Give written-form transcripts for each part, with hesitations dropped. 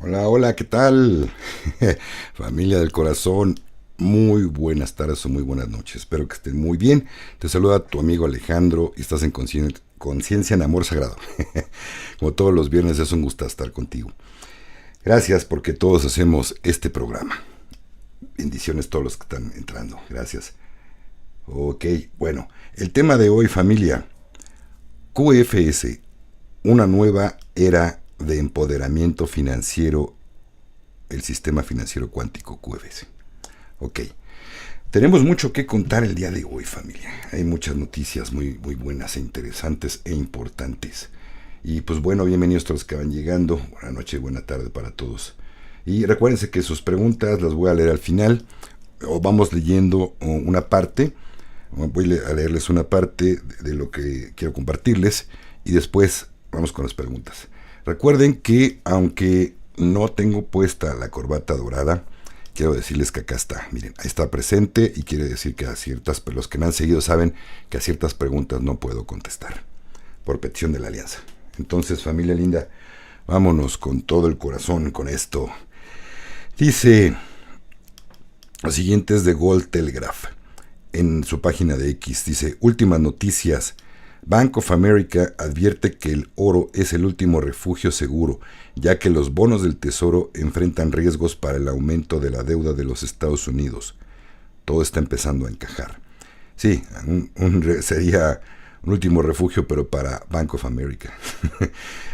Hola, hola, ¿qué tal? Familia del corazón, muy buenas tardes o muy buenas noches. Espero que estén muy bien. Te saluda tu amigo Alejandro y estás en Conciencia en Amor Sagrado. Como todos los viernes es un gusto estar contigo. Gracias porque todos hacemos este programa. Bendiciones a todos los que están entrando. Gracias. Ok, bueno, el tema de hoy, familia. QFS, una nueva era de empoderamiento financiero, el sistema financiero cuántico QFS. Ok, tenemos mucho que contar el día de hoy, familia. Hay muchas noticias muy buenas e interesantes e importantes. Y pues bueno, bienvenidos a los que van llegando. Buenas noches, buena tarde para todos. Y recuérdense que sus preguntas las voy a leer al final. O vamos leyendo una parte. Voy a leerles una parte de lo que quiero compartirles. Y después vamos con las preguntas. Recuerden que aunque no tengo puesta la corbata dorada, quiero decirles que acá está, miren, ahí está presente y quiere decir que a ciertas, los que me han seguido saben que a ciertas preguntas no puedo contestar, por petición de la alianza. Entonces, familia linda, vámonos con todo el corazón con esto. Dice, lo siguiente es de Gold Telegraph, en su página de X, dice, últimas noticias. Bank of America advierte que el oro es el último refugio seguro, ya que los bonos del Tesoro enfrentan riesgos para el aumento de la deuda de los Estados Unidos. Todo está empezando a encajar. Sí, sería un último refugio, pero para Bank of America.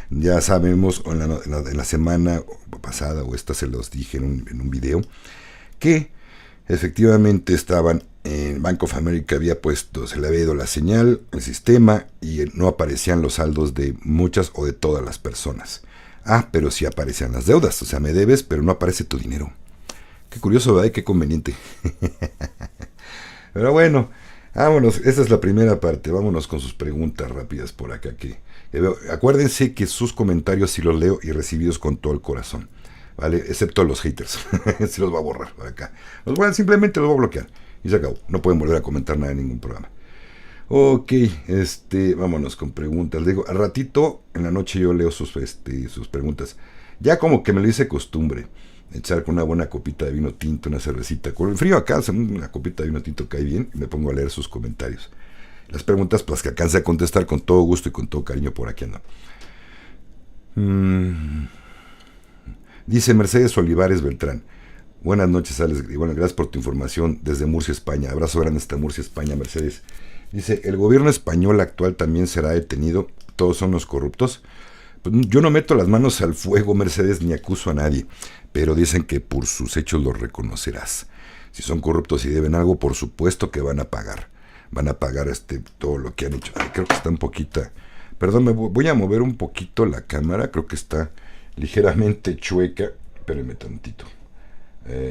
Ya sabemos, en la semana pasada, o esta se los dije en un video, que efectivamente estaban en Bank of America, había puesto, se le había ido la señal, el sistema, y no aparecían los saldos de muchas o de todas las personas. Ah, pero sí aparecían las deudas, o sea, me debes, pero no aparece tu dinero. Qué curioso, ¿verdad? Y qué conveniente. Pero bueno, vámonos, esta es la primera parte, vámonos con sus preguntas rápidas por acá. Acuérdense que sus comentarios sí los leo y recibidos con todo el corazón. ¿Vale? Excepto los haters. Se los va a borrar por acá. Simplemente los voy a bloquear. Y se acabó. No pueden volver a comentar nada en ningún programa. Ok, vámonos con preguntas. Digo, al ratito, en la noche yo leo sus preguntas. Ya como que me lo hice costumbre. Echar con una buena copita de vino tinto, una cervecita. Con el frío acá, una copita de vino tinto cae bien. Y me pongo a leer sus comentarios. Las preguntas, pues que alcance a contestar con todo gusto y con todo cariño por aquí ando. Dice Mercedes Olivares Beltrán. Buenas noches, Alex. Y bueno, gracias por tu información desde Murcia, España. Abrazo grande hasta Murcia, España, Mercedes. Dice, ¿el gobierno español actual también será detenido? ¿Todos son los corruptos? Pues yo no meto las manos al fuego, Mercedes, ni acuso a nadie. Pero dicen que por sus hechos los reconocerás. Si son corruptos y deben algo, por supuesto que van a pagar. Van a pagar todo lo que han hecho. Ay, creo que está un poquito... Perdón, me voy a mover un poquito la cámara. Creo que está ligeramente chueca. Espérenme tantito.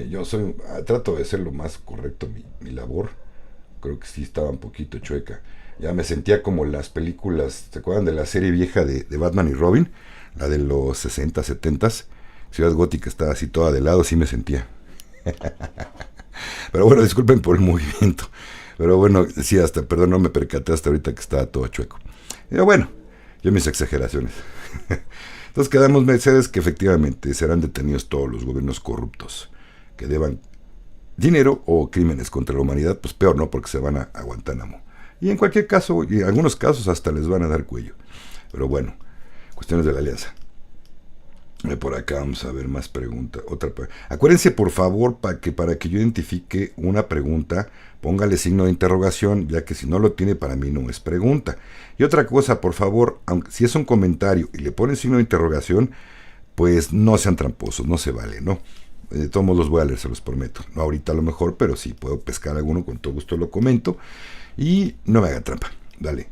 Yo trato de hacer lo más correcto mi labor. Creo que sí estaba un poquito chueca. Ya me sentía como las películas, ¿se acuerdan de la serie vieja de Batman y Robin? La de los 60, 70. Ciudad Gótica estaba así toda de lado, sí me sentía. Pero bueno, disculpen por el movimiento. Pero bueno, sí, perdón, no me percaté hasta ahorita que estaba todo chueco. Pero bueno, yo mis exageraciones. Entonces quedamos, Mercedes, que efectivamente serán detenidos todos los gobiernos corruptos que deban dinero o crímenes contra la humanidad, pues peor, ¿no? Porque se van a Guantánamo. Y en cualquier caso, y en algunos casos hasta les van a dar cuello. Pero bueno, cuestiones de la alianza. Por acá vamos a ver más preguntas. Acuérdense, por favor, para que yo identifique una pregunta, póngale signo de interrogación, ya que si no lo tiene, para mí no es pregunta. Y otra cosa, por favor, aunque si es un comentario y le ponen signo de interrogación, pues no sean tramposos, no se vale, ¿no? De todos modos los voy a leer, se los prometo. No ahorita a lo mejor, pero si puedo pescar alguno, con todo gusto lo comento. Y no me haga trampa, dale.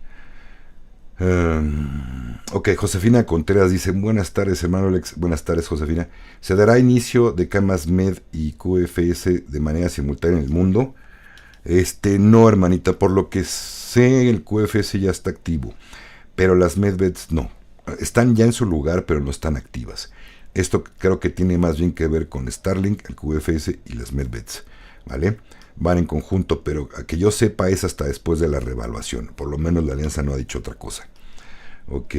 Ok, Josefina Contreras dice, buenas tardes, hermano Alex. Buenas tardes, Josefina. ¿Se dará inicio de camas MED y QFS de manera simultánea en el mundo? No, hermanita, por lo que sé, el QFS ya está activo, pero las MedBeds no. Están ya en su lugar, pero no están activas. Esto creo que tiene más bien que ver con Starlink, el QFS y las MedBeds, ¿vale? Van en conjunto, pero a que yo sepa es hasta después de la reevaluación. Por lo menos la alianza no ha dicho otra cosa. Ok.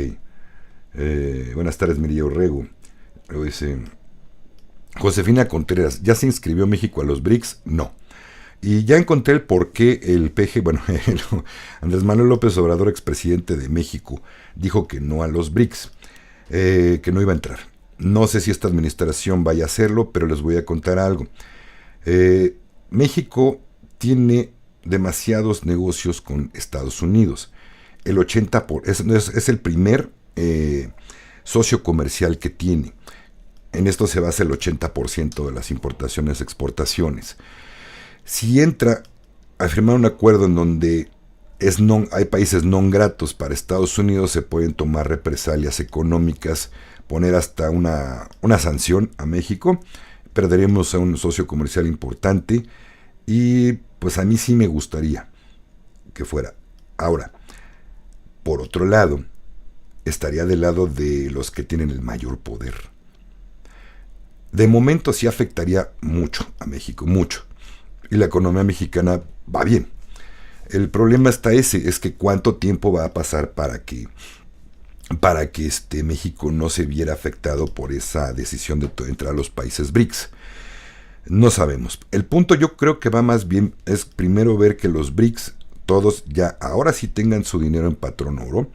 Buenas tardes, Miria Orrego. Luego dice, Josefina Contreras, ¿ya se inscribió México a los BRICS? No. Y ya encontré el por qué el PG, bueno, Andrés Manuel López Obrador, expresidente de México, dijo que no a los BRICS, que no iba a entrar. No sé si esta administración vaya a hacerlo, pero les voy a contar algo. México tiene demasiados negocios con Estados Unidos. El 80% es el primer socio comercial que tiene. En esto se basa el 80% de las importaciones y exportaciones. Si entra a firmar un acuerdo en donde hay países no gratos para Estados Unidos, se pueden tomar represalias económicas, poner hasta una sanción a México, perderemos a un socio comercial importante y pues a mí sí me gustaría que fuera. Ahora, por otro lado, estaría del lado de los que tienen el mayor poder. De momento sí afectaría mucho a México, mucho. Y la economía mexicana va bien. El problema está es que cuánto tiempo va a pasar para que México no se viera afectado por esa decisión de entrar a los países BRICS. No sabemos. El punto yo creo que va más bien es primero ver que los BRICS todos ya ahora sí tengan su dinero en patrón oro,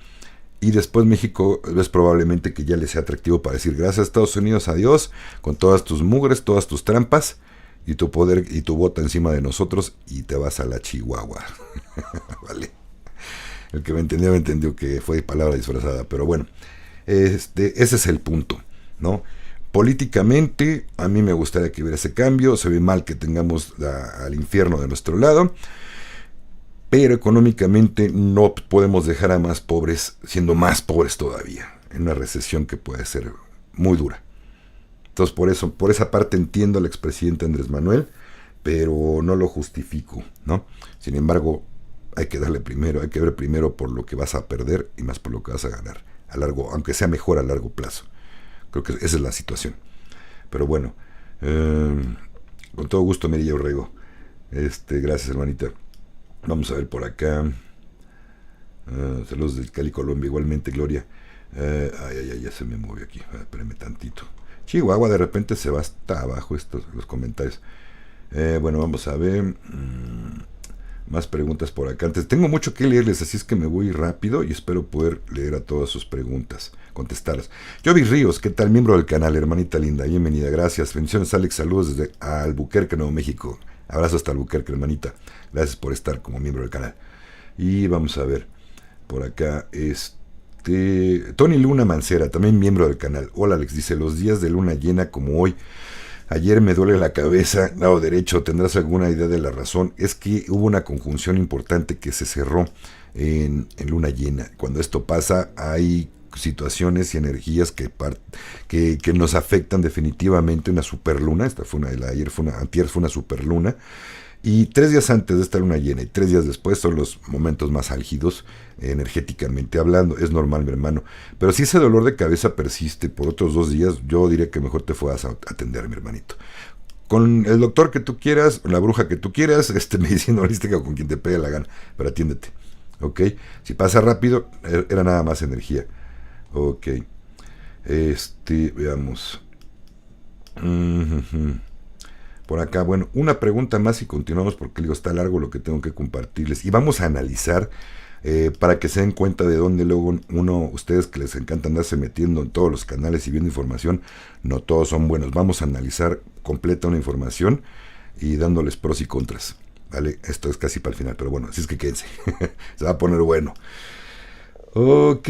y después México es probablemente que ya les sea atractivo para decir gracias a Estados Unidos, adiós, con todas tus mugres, todas tus trampas, y tu poder y tu bota encima de nosotros, y te vas a la Chihuahua. Vale. El que me entendió que fue palabra disfrazada, pero bueno, ese es el punto, ¿no? Políticamente, a mí me gustaría que hubiera ese cambio. Se ve mal que tengamos al infierno de nuestro lado, pero económicamente no podemos dejar a más pobres siendo más pobres todavía, en una recesión que puede ser muy dura. Entonces por esa parte entiendo al expresidente Andrés Manuel, pero no lo justifico, ¿no? Sin embargo, hay que ver primero por lo que vas a perder y más por lo que vas a ganar, aunque sea mejor a largo plazo. Creo que esa es la situación. Pero bueno, con todo gusto, Mirilla Urrego. Gracias, hermanita. Vamos a ver por acá. Saludos del Cali, Colombia. Igualmente, Gloria. Ya se me movió aquí. Espérame tantito. Chihuahua, de repente se va hasta abajo los comentarios. Bueno, vamos a ver. Más preguntas por acá. Antes, tengo mucho que leerles, así es que me voy rápido y espero poder leer a todas sus preguntas, contestarlas. Jovi Ríos, ¿qué tal? Miembro del canal, hermanita linda, bienvenida, gracias. Bendiciones, Alex, saludos desde Albuquerque, Nuevo México. Abrazo hasta Albuquerque, hermanita. Gracias por estar como miembro del canal. Y vamos a ver, por acá, Tony Luna Mancera, también miembro del canal. Hola, Alex, dice, los días de luna llena como hoy, ayer me duele la cabeza, lado derecho, ¿tendrás alguna idea de la razón? Es que hubo una conjunción importante que se cerró en luna llena. Cuando esto pasa, hay situaciones y energías que nos afectan definitivamente. Una superluna, antier fue una superluna, y 3 días antes de esta luna llena y 3 días después son los momentos más álgidos energéticamente hablando. Es normal, mi hermano, pero si ese dolor de cabeza persiste por otros 2 días, yo diría que mejor te fueras a atender, mi hermanito, con el doctor que tú quieras, la bruja que tú quieras, medicina holística o con quien te pegue la gana, pero atiéndete, ¿ok? Si pasa rápido, era nada más energía. Ok, veamos. Por acá, bueno, una pregunta más y continuamos porque digo, está largo lo que tengo que compartirles. Y vamos a analizar, para que se den cuenta de dónde luego ustedes que les encanta andarse metiendo en todos los canales y viendo información, no todos son buenos. Vamos a analizar completa una información y dándoles pros y contras. ¿Vale? Esto es casi para el final, pero bueno, así es que quédense. Se va a poner bueno. Ok,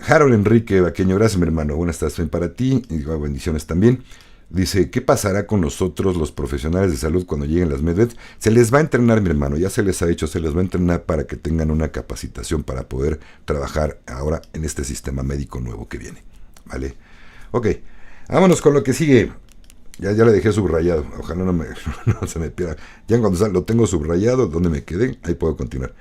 Harold Enrique Vaqueño, gracias, mi hermano. Buenas tardes para ti y bendiciones también. Dice, ¿qué pasará con nosotros los profesionales de salud cuando lleguen las medveds? Se les va a entrenar, mi hermano, ya se les ha dicho, se les va a entrenar para que tengan una capacitación para poder trabajar ahora en este sistema médico nuevo que viene, ¿vale? Ok, vámonos con lo que sigue. Ya le dejé subrayado, ojalá no se me pierda. Ya cuando lo tengo subrayado, donde me quedé, ahí puedo continuar.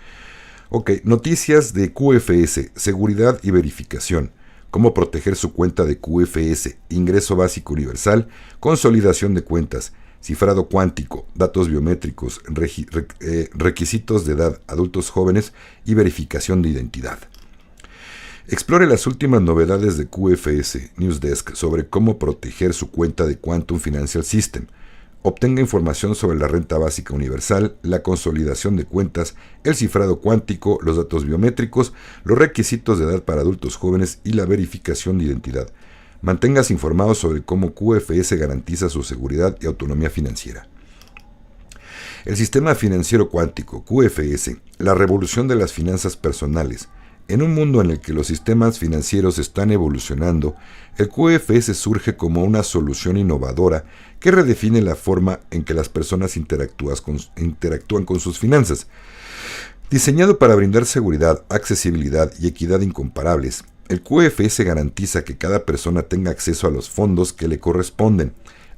Ok, noticias de QFS, seguridad y verificación. Cómo proteger su cuenta de QFS, ingreso básico universal, consolidación de cuentas, cifrado cuántico, datos biométricos, requisitos de edad, adultos jóvenes y verificación de identidad. Explore las últimas novedades de QFS Newsdesk sobre cómo proteger su cuenta de Quantum Financial System. Obtenga información sobre la renta básica universal, la consolidación de cuentas, el cifrado cuántico, los datos biométricos, los requisitos de edad para adultos jóvenes y la verificación de identidad. Manténgase informado sobre cómo QFS garantiza su seguridad y autonomía financiera. El sistema financiero cuántico, QFS, la revolución de las finanzas personales. En un mundo en el que los sistemas financieros están evolucionando, el QFS surge como una solución innovadora que redefine la forma en que las personas interactúan con sus finanzas. Diseñado para brindar seguridad, accesibilidad y equidad incomparables, el QFS garantiza que cada persona tenga acceso a los fondos que le corresponden.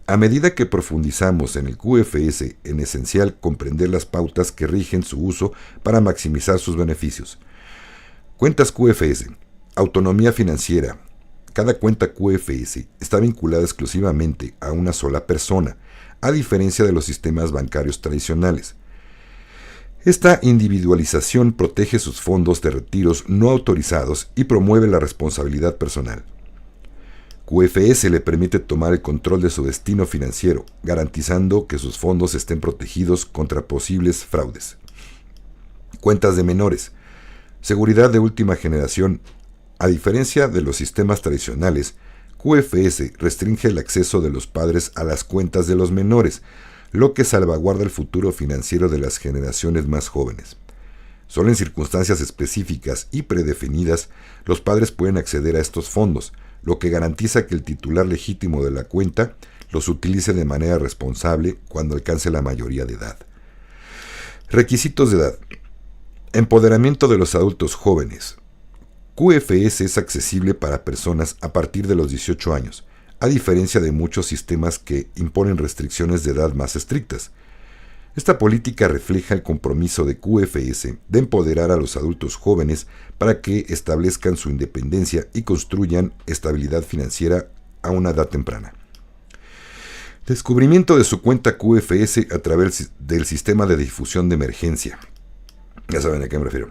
A medida que profundizamos en el QFS, es esencial comprender las pautas que rigen su uso para maximizar sus beneficios. Cuentas QFS. Autonomía financiera. Cada cuenta QFS está vinculada exclusivamente a una sola persona, a diferencia de los sistemas bancarios tradicionales. Esta individualización protege sus fondos de retiros no autorizados y promueve la responsabilidad personal. QFS le permite tomar el control de su destino financiero, garantizando que sus fondos estén protegidos contra posibles fraudes. Cuentas de menores. Seguridad de última generación. A diferencia de los sistemas tradicionales, QFS restringe el acceso de los padres a las cuentas de los menores, lo que salvaguarda el futuro financiero de las generaciones más jóvenes. Solo en circunstancias específicas y predefinidas, los padres pueden acceder a estos fondos, lo que garantiza que el titular legítimo de la cuenta los utilice de manera responsable cuando alcance la mayoría de edad. Requisitos de edad. Empoderamiento de los adultos jóvenes. QFS es accesible para personas a partir de los 18 años, a diferencia de muchos sistemas que imponen restricciones de edad más estrictas. Esta política refleja el compromiso de QFS de empoderar a los adultos jóvenes para que establezcan su independencia y construyan estabilidad financiera a una edad temprana. Descubrimiento de su cuenta QFS a través del sistema de difusión de emergencia. Ya saben a qué me refiero.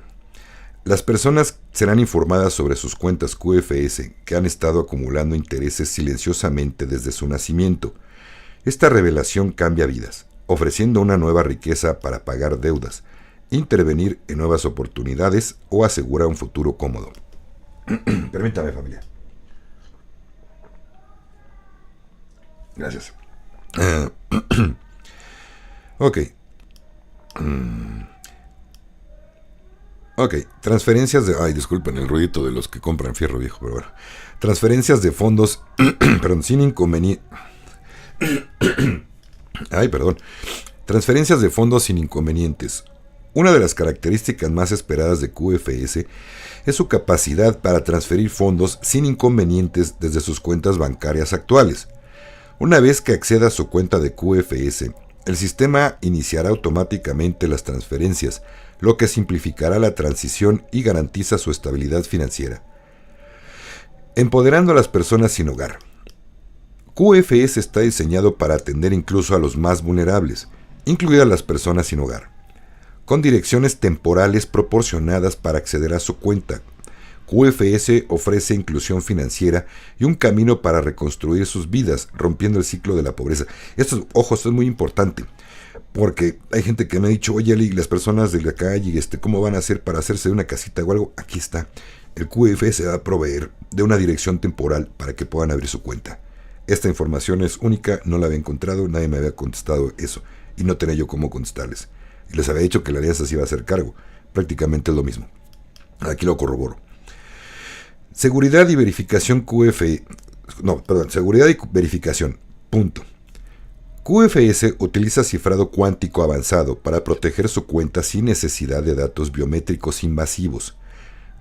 Las personas serán informadas sobre sus cuentas QFS que han estado acumulando intereses silenciosamente desde su nacimiento. Esta revelación cambia vidas, ofreciendo una nueva riqueza para pagar deudas, intervenir en nuevas oportunidades o asegurar un futuro cómodo. Permítame, familia. Gracias. Ok. Ok, transferencias de... Ay, disculpen el ruidito de los que compran fierro viejo, pero bueno. Transferencias de fondos, perdón, sin inconveniente... Transferencias de fondos sin inconvenientes. Una de las características más esperadas de QFS es su capacidad para transferir fondos sin inconvenientes desde sus cuentas bancarias actuales. Una vez que acceda a su cuenta de QFS, el sistema iniciará automáticamente las transferencias, lo que simplificará la transición y garantiza su estabilidad financiera. Empoderando a las personas sin hogar. QFS está diseñado para atender incluso a los más vulnerables, incluidas las personas sin hogar, con direcciones temporales proporcionadas para acceder a su cuenta. QFS ofrece inclusión financiera y un camino para reconstruir sus vidas, rompiendo el ciclo de la pobreza. Esto es muy importante, porque hay gente que me ha dicho, oye, Ali, las personas de la calle, ¿cómo van a hacer para hacerse una casita o algo? Aquí está. El QFS va a proveer de una dirección temporal para que puedan abrir su cuenta. Esta información es única, no la había encontrado, nadie me había contestado eso, y no tenía yo cómo contestarles. Y les había dicho que la alianza se iba a hacer cargo. Prácticamente es lo mismo. Aquí lo corroboro. Seguridad y verificación seguridad y verificación. Punto. QFS utiliza cifrado cuántico avanzado para proteger su cuenta sin necesidad de datos biométricos invasivos.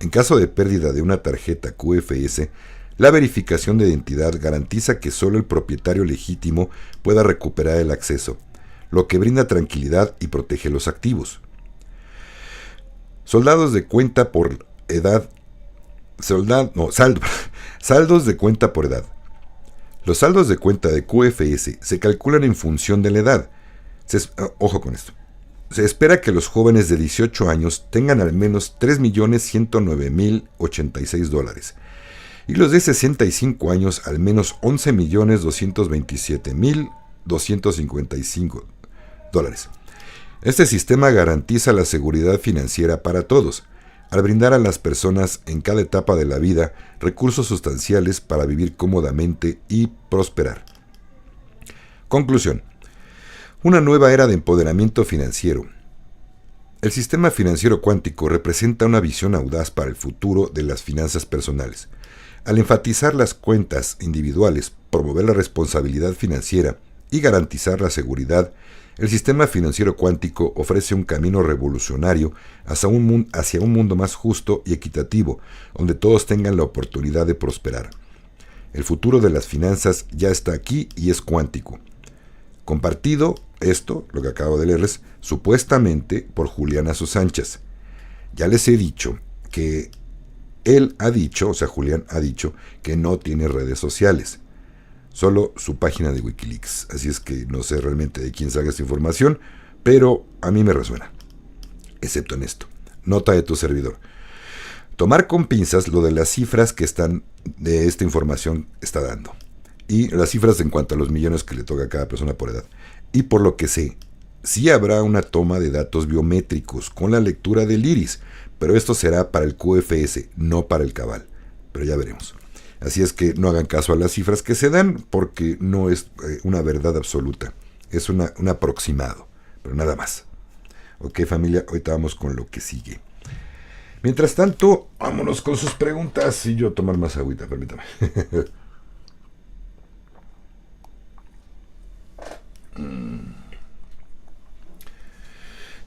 En caso de pérdida de una tarjeta QFS, la verificación de identidad garantiza que solo el propietario legítimo pueda recuperar el acceso, lo que brinda tranquilidad y protege los activos. Saldos de cuenta por edad. Saldos de cuenta por edad. Los saldos de cuenta de QFS se calculan en función de la edad. Ojo con esto. Se espera que los jóvenes de 18 años tengan al menos $3.109.086 y los de 65 años al menos $11.227.255. Este sistema garantiza la seguridad financiera para todos, al brindar a las personas en cada etapa de la vida recursos sustanciales para vivir cómodamente y prosperar. Conclusión. Una nueva era de empoderamiento financiero. El sistema financiero cuántico representa una visión audaz para el futuro de las finanzas personales. Al enfatizar las cuentas individuales, promover la responsabilidad financiera y garantizar la seguridad, el sistema financiero cuántico ofrece un camino revolucionario hacia un mundo más justo y equitativo, donde todos tengan la oportunidad de prosperar. El futuro de las finanzas ya está aquí y es cuántico. Compartido esto, lo que acabo de leerles, supuestamente por Julián a sus anchas. Ya les he dicho que Julián ha dicho que no tiene redes sociales, solo su página de Wikileaks. Así es que no sé realmente de quién salga esta información, pero a mí me resuena, excepto en esto. Nota de tu servidor. Tomar con pinzas lo de las cifras que de esta información está dando. Y las cifras en cuanto a los millones que le toca a cada persona por edad. Y por lo que sé, sí habrá una toma de datos biométricos con la lectura del iris, pero esto será para el QFS, no para el cabal. Pero ya veremos. Así es que no hagan caso a las cifras que se dan, porque no es una verdad absoluta. Es un aproximado, pero nada más. Ok, familia, ahorita vamos con lo que sigue. Mientras tanto, vámonos con sus preguntas y yo tomar más agüita, permítame.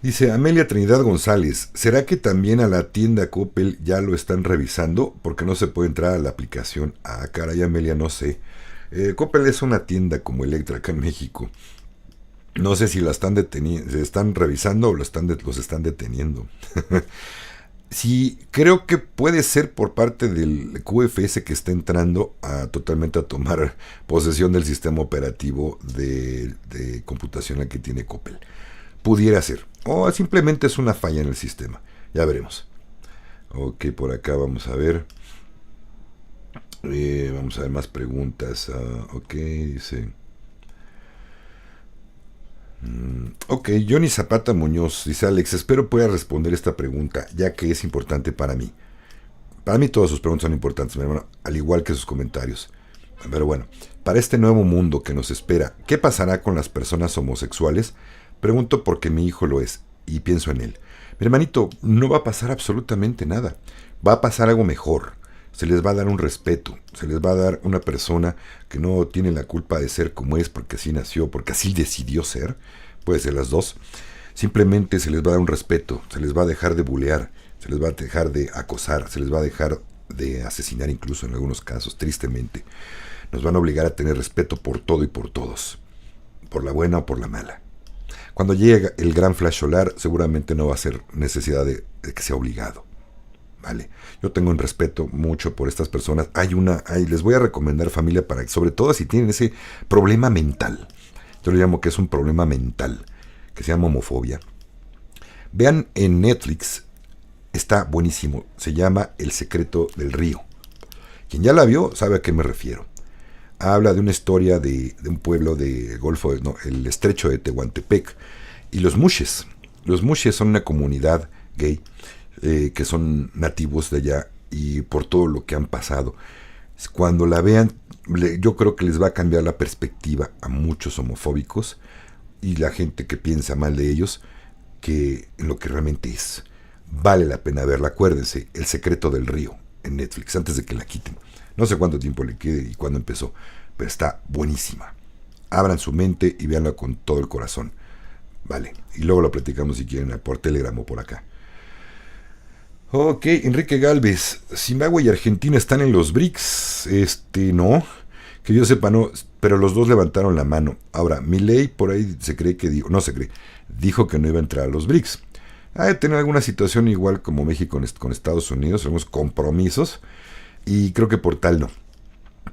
Dice Amelia Trinidad González, ¿será que también a la tienda Coppel ya lo están revisando? Porque no se puede entrar a la aplicación. Ah, caray, Amelia, no sé. Coppel es una tienda como Electra acá en México. No sé si la están se están revisando o los están deteniendo. Sí, creo que puede ser por parte del QFS que está entrando totalmente a tomar posesión del sistema operativo de computación que tiene Coppel. Pudiera ser. O simplemente es una falla en el sistema. Ya veremos. Ok, por acá vamos a ver. Vamos a ver más preguntas. Ok, dice... Ok, Johnny Zapata Muñoz dice: Alex, espero pueda responder esta pregunta, ya que es importante para mí. Para mí todas sus preguntas son importantes, mi hermano, al igual que sus comentarios. Pero bueno, para este nuevo mundo que nos espera, ¿qué pasará con las personas homosexuales? Pregunto porque mi hijo lo es y pienso en él. Mi hermanito, no va a pasar absolutamente nada. Va a pasar algo mejor. Se les va a dar un respeto, se les va a dar una persona que no tiene la culpa de ser como es porque así nació, porque así decidió ser, puede ser las dos. Simplemente se les va a dar un respeto, se les va a dejar de bulear, se les va a dejar de acosar, se les va a dejar de asesinar incluso en algunos casos, tristemente. Nos van a obligar a tener respeto por todo y por todos, por la buena o por la mala. Cuando llegue el gran flash solar, seguramente no va a ser necesidad de que sea obligado. Vale, yo tengo un respeto mucho por estas personas. Les voy a recomendar, familia, para sobre todo si tienen ese problema mental. Yo le llamo que es un problema mental, que se llama homofobia. Vean en Netflix, está buenísimo. Se llama El secreto del río. Quien ya la vio sabe a qué me refiero. Habla de una historia de un pueblo del Golfo, el estrecho de Tehuantepec y los Mushes. Los Mushes son una comunidad gay. Que son nativos de allá y por todo lo que han pasado. Cuando la vean, yo creo que les va a cambiar la perspectiva a muchos homofóbicos y la gente que piensa mal de ellos, que en lo que realmente es. Vale la pena verla. Acuérdense, El secreto del río en Netflix, antes de que la quiten. No sé cuánto tiempo le quede y cuándo empezó, pero está buenísima. Abran su mente y véanla con todo el corazón. Vale, y luego lo platicamos si quieren por Telegram o por acá. Ok, Enrique Galvez, Zimbabue y Argentina están en los BRICS. No, que yo sepa no, pero los dos levantaron la mano. Ahora, Milei por ahí dijo que no iba a entrar a los BRICS. Ha de tener alguna situación igual como México con Estados Unidos, algunos compromisos, y creo que por tal no.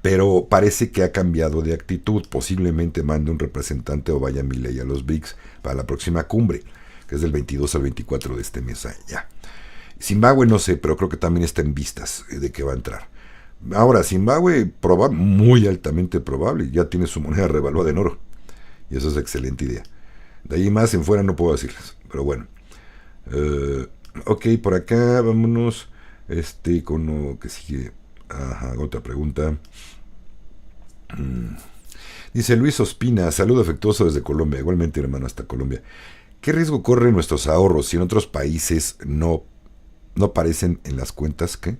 Pero parece que ha cambiado de actitud, posiblemente mande un representante o vaya Milei a los BRICS para la próxima cumbre. que es del 22 al 24 de este mes ya. Zimbabue no sé, pero creo que también está en vistas de que va a entrar. Ahora, Zimbabue, muy altamente probable, ya tiene su moneda revaluada en oro. Y eso es excelente idea. De ahí más en fuera no puedo decirles, pero bueno. Ok, por acá vámonos con lo que sigue. Ajá, otra pregunta. Dice Luis Ospina, saludo afectuoso desde Colombia, igualmente hermano hasta Colombia. ¿Qué riesgo corren nuestros ahorros si en otros países no aparecen en las cuentas? ¿Qué?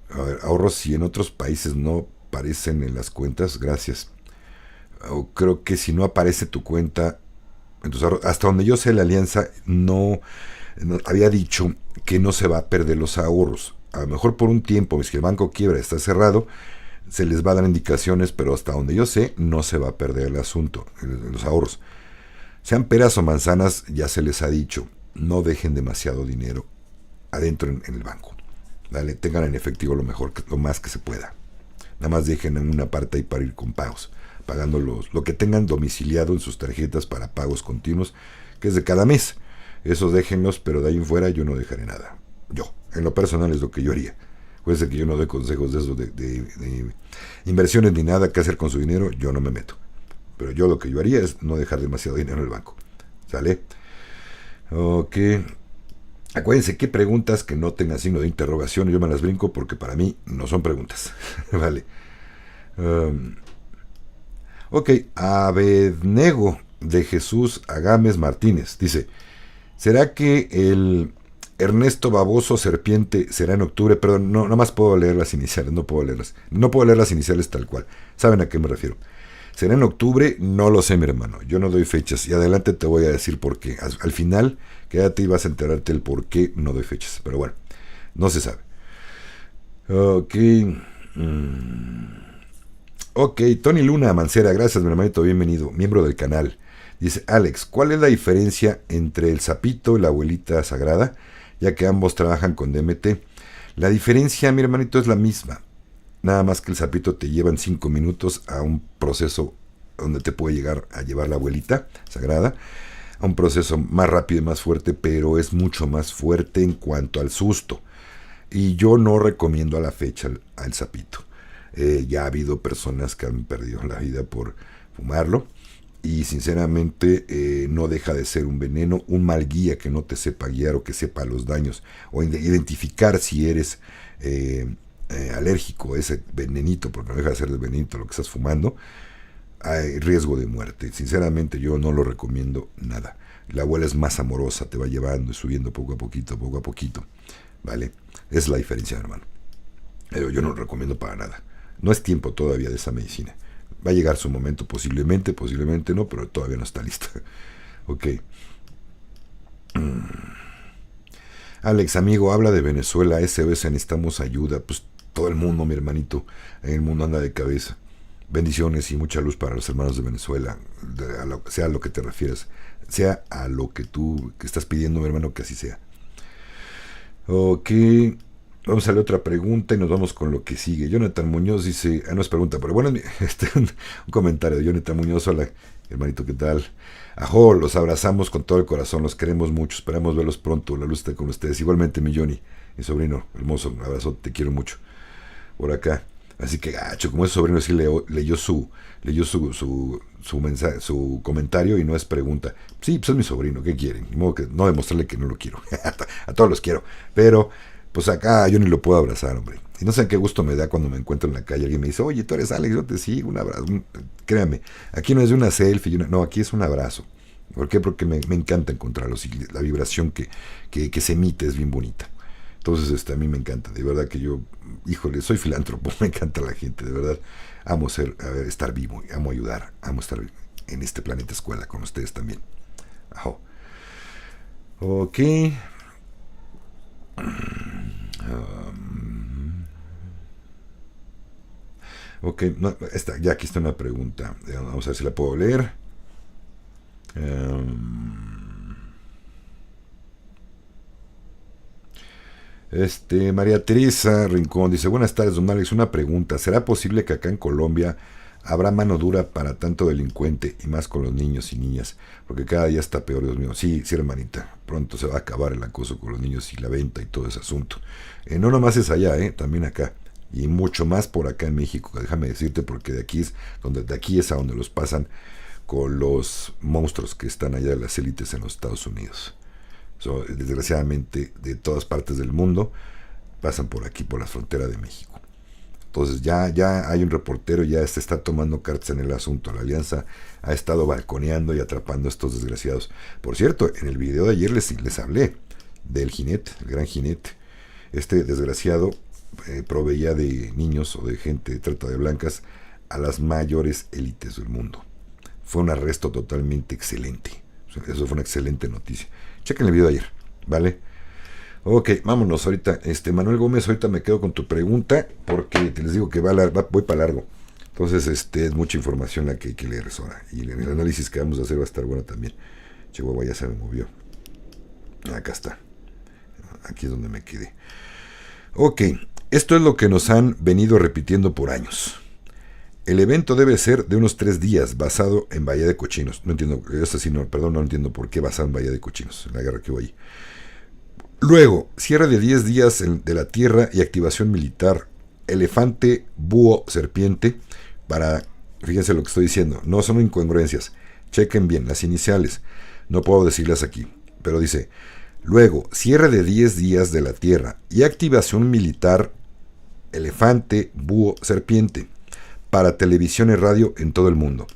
A ver, ahorros si en otros países no aparecen en las cuentas, gracias. O creo que si no aparece tu cuenta, entonces, hasta donde yo sé, la alianza no había dicho que no se va a perder los ahorros. A lo mejor por un tiempo, si el banco quiebra, está cerrado, se les va a dar indicaciones, pero hasta donde yo sé, no se va a perder el asunto, los ahorros. Sean peras o manzanas, ya se les ha dicho, no dejen demasiado dinero adentro en el banco. Dale, tengan en efectivo lo más que se pueda. Nada más dejen en una parte ahí para ir con pagos, pagando lo que tengan domiciliado en sus tarjetas para pagos continuos, que es de cada mes. Esos déjenlos, pero de ahí en fuera yo no dejaré nada. Yo, en lo personal es lo que yo haría. Acuérdense que yo no doy consejos de eso, de inversiones ni nada que hacer con su dinero, yo no me meto. Pero yo lo que yo haría es no dejar demasiado dinero en el banco. ¿Sale? Ok. Acuérdense que preguntas que no tengan signo de interrogación yo me las brinco porque para mí no son preguntas. Vale. Ok, Abednego de Jesús Agames Martínez dice, ¿será que el Ernesto Baboso Serpiente será en octubre? Pero no más puedo leer las iniciales, no puedo leer las iniciales tal cual. ¿Saben a qué me refiero? ¿Será en octubre? No lo sé, mi hermano. Yo no doy fechas y adelante te voy a decir por qué. Al final, quédate y vas a enterarte el por qué no doy fechas. Pero bueno, no se sabe. Ok. Ok, Tony Luna Mancera, gracias mi hermanito, bienvenido, miembro del canal. Dice, Alex, ¿cuál es la diferencia entre el sapito y la abuelita sagrada? Ya que ambos trabajan con DMT. La diferencia, mi hermanito, es la misma. Nada más que el sapito te lleva en 5 minutos a un proceso donde te puede llegar a llevar la abuelita sagrada. A un proceso más rápido y más fuerte, pero es mucho más fuerte en cuanto al susto. Y yo no recomiendo a la fecha al sapito. Ya ha habido personas que han perdido la vida por fumarlo y sinceramente no deja de ser un veneno, un mal guía que no te sepa guiar o que sepa los daños o identificar si eres alérgico a ese venenito, porque no deja de ser el venenito lo que estás fumando. Hay riesgo de muerte. Sinceramente yo no lo recomiendo nada. La abuela es más amorosa, te va llevando y subiendo poco a poquito, ¿vale? Es la diferencia, hermano. Pero yo no lo recomiendo para nada. No es tiempo todavía de esa medicina. Va a llegar su momento, posiblemente no, pero todavía no está lista. Ok. Alex, amigo, habla de Venezuela, SOS, necesitamos ayuda. Pues todo el mundo, mi hermanito, en el mundo anda de cabeza. Bendiciones y mucha luz para los hermanos de Venezuela, sea a lo que te refieras, sea a lo que tú que estás pidiendo, mi hermano, que así sea. Ok. Vamos a leer otra pregunta y nos vamos con lo que sigue. Jonathan Muñoz dice, no es pregunta, pero bueno, un comentario de Jonathan Muñoz. Hola, hermanito, ¿qué tal? Ajo, los abrazamos con todo el corazón, los queremos mucho, esperamos verlos pronto, la luz está con ustedes. Igualmente, mi Johnny, mi sobrino, hermoso, un abrazo, te quiero mucho. Por acá. Así que gacho, como es sobrino, sí leyó su mensaje, su comentario y no es pregunta. Sí, pues es mi sobrino, ¿qué quieren? Ni modo que no demostrarle que no lo quiero. A todos los quiero, pero pues acá yo ni lo puedo abrazar, hombre. Y no sé qué gusto me da cuando me encuentro en la calle. Alguien me dice, oye, tú eres Alex, yo te sigo, un abrazo. Créame, aquí no es de una selfie, no, aquí es un abrazo. ¿Por qué? Porque me encanta encontrarlos y la vibración que se emite es bien bonita. Entonces, a mí me encanta, de verdad que yo, híjole, soy filántropo, me encanta la gente, de verdad. Amo estar vivo, amo ayudar, amo estar en este planeta escuela con ustedes también. Ajo. Ok. Ok, no, ya aquí está una pregunta. Vamos a ver si la puedo leer. María Teresa Rincón dice, buenas tardes, don Alex, una pregunta. ¿Será posible que acá en Colombia Habrá mano dura para tanto delincuente y más con los niños y niñas, porque cada día está peor, Dios mío. Sí, sí, hermanita, pronto se va a acabar el acoso con los niños y la venta y todo ese asunto. No nomás es allá, también acá. Y mucho más por acá en México, déjame decirte, porque de aquí es a donde los pasan con los monstruos que están allá de las élites en los Estados Unidos. Desgraciadamente, de todas partes del mundo pasan por aquí, por la frontera de México. Entonces ya hay un reportero, ya se está tomando cartas en el asunto. La Alianza ha estado balconeando y atrapando a estos desgraciados. Por cierto, en el video de ayer les hablé del jinete, el gran jinete. Este desgraciado proveía de niños o de gente de trata de blancas a las mayores élites del mundo. Fue un arresto totalmente excelente. Eso fue una excelente noticia. Chequen el video de ayer, ¿vale? Ok, vámonos ahorita. Manuel Gómez, ahorita me quedo con tu pregunta porque te les digo que voy para largo. Entonces, es mucha información la que hay que leer ahora. Y el análisis que vamos a hacer va a estar bueno también. Chihuahua ya se me movió. Acá está. Aquí es donde me quedé. Ok, esto es lo que nos han venido repitiendo por años. El evento debe ser de unos 3 días, basado en Bahía de Cochinos. No entiendo, no entiendo por qué basado en Bahía de Cochinos, en la guerra que hubo allí. Luego, cierre de 10 días de la Tierra y activación militar. Elefante, búho, serpiente. Fíjense lo que estoy diciendo, no son incongruencias. Chequen bien las iniciales. No puedo decirlas aquí, pero dice: luego, cierre de 10 días de la Tierra y activación militar. Elefante, búho, serpiente. Para televisión y radio en todo el mundo.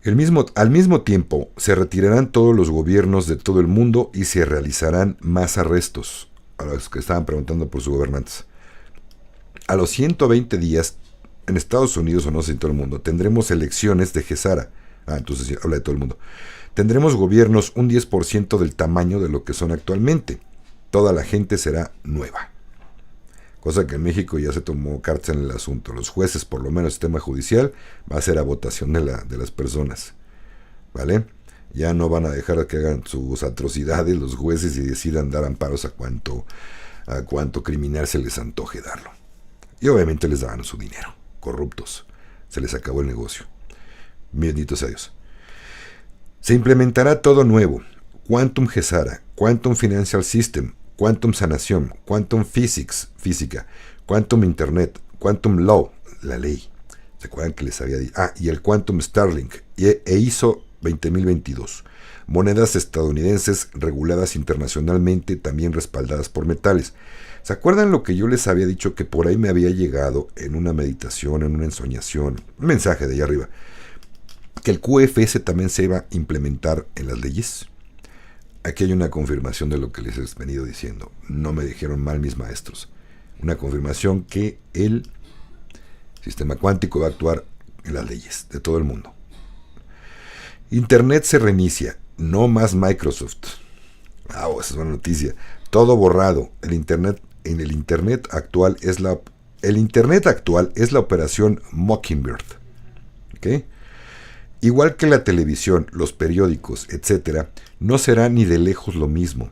Al mismo tiempo, se retirarán todos los gobiernos de todo el mundo y se realizarán más arrestos, a los que estaban preguntando por sus gobernantes. A los 120 días, en Estados Unidos, o no sé, en todo el mundo, tendremos elecciones de Gesara. Entonces sí, habla de todo el mundo. Tendremos gobiernos un 10% del tamaño de lo que son actualmente. Toda la gente será nueva. Cosa que en México ya se tomó cartas en el asunto. Los jueces, por lo menos el sistema judicial, va a ser a votación de las personas. ¿Vale? Ya no van a dejar que hagan sus atrocidades los jueces y decidan dar amparos a cuanto criminal se les antoje darlo. Y obviamente les darán su dinero. Corruptos. Se les acabó el negocio. Benditos a Dios. Se implementará todo nuevo. Quantum Gesara, Quantum Financial System, Quantum Sanación, Quantum Physics, física, Quantum Internet, Quantum Law, la ley. ¿Se acuerdan que les había dicho? Y el Quantum Starlink e ISO 20022. Monedas estadounidenses reguladas internacionalmente, también respaldadas por metales. ¿Se acuerdan lo que yo les había dicho, que por ahí me había llegado en una meditación, en una ensoñación, un mensaje de allá arriba, que el QFS también se iba a implementar en las leyes? Aquí hay una confirmación de lo que les he venido diciendo. No me dijeron mal mis maestros. Una confirmación que el sistema cuántico va a actuar en las leyes de todo el mundo. Internet se reinicia. No más Microsoft. Esa es una noticia. Todo borrado. El Internet actual es la operación Mockingbird. ¿Ok? Igual que la televisión, los periódicos, etcétera, no será ni de lejos lo mismo.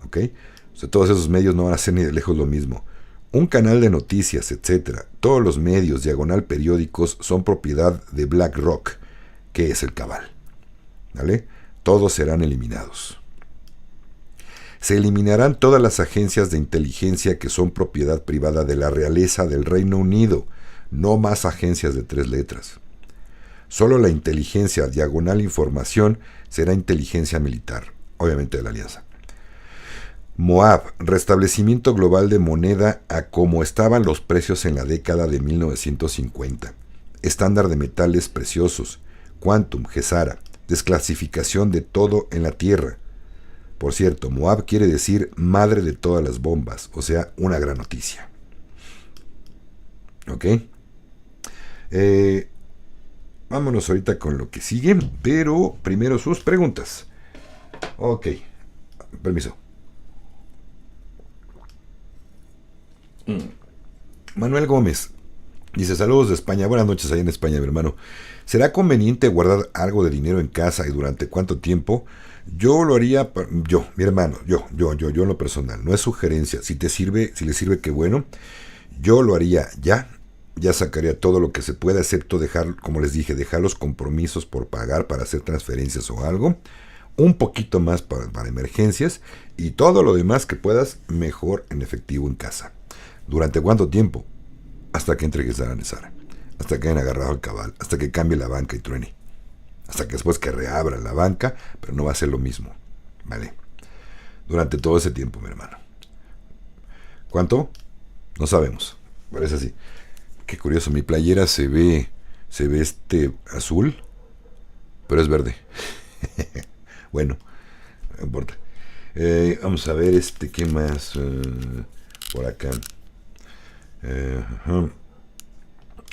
¿Ok? Todos esos medios no van a ser ni de lejos lo mismo. Un canal de noticias, etcétera, todos los medios, diagonal periódicos, son propiedad de BlackRock, que es el cabal. ¿Vale? Todos serán eliminados. Se eliminarán todas las agencias de inteligencia que son propiedad privada de la realeza del Reino Unido. No más agencias de 3 letras. Solo la inteligencia diagonal información será inteligencia militar, obviamente de la Alianza. Moab, restablecimiento global de moneda a como estaban los precios en la década de 1950. Estándar de metales preciosos, Quantum, Gesara, desclasificación de todo en la Tierra. Por cierto, Moab quiere decir madre de todas las bombas, o sea, una gran noticia. ¿Ok? Vámonos ahorita con lo que sigue, pero primero sus preguntas. Ok, permiso. Manuel Gómez dice: saludos de España, buenas noches allá en España, mi hermano. ¿Será conveniente guardar algo de dinero en casa y durante cuánto tiempo? Yo lo haría, mi hermano, yo en lo personal, no es sugerencia. Si le sirve, qué bueno. Yo lo haría ya. ya sacaría todo lo que se pueda, excepto dejar, como les dije, dejar los compromisos por pagar para hacer transferencias o algo, un poquito más para emergencias, y todo lo demás que puedas, mejor en efectivo en casa. ¿Durante cuánto tiempo? Hasta que entre Gesara Nesara, hasta que hayan agarrado el cabal, hasta que cambie la banca y truene, hasta que después que reabra la banca, pero no va a ser lo mismo, ¿vale? Durante todo ese tiempo, mi hermano. ¿Cuánto? No sabemos, parece así. Qué curioso, mi playera se ve azul, pero es verde. Bueno, no importa. Vamos a ver ¿qué más? Por acá.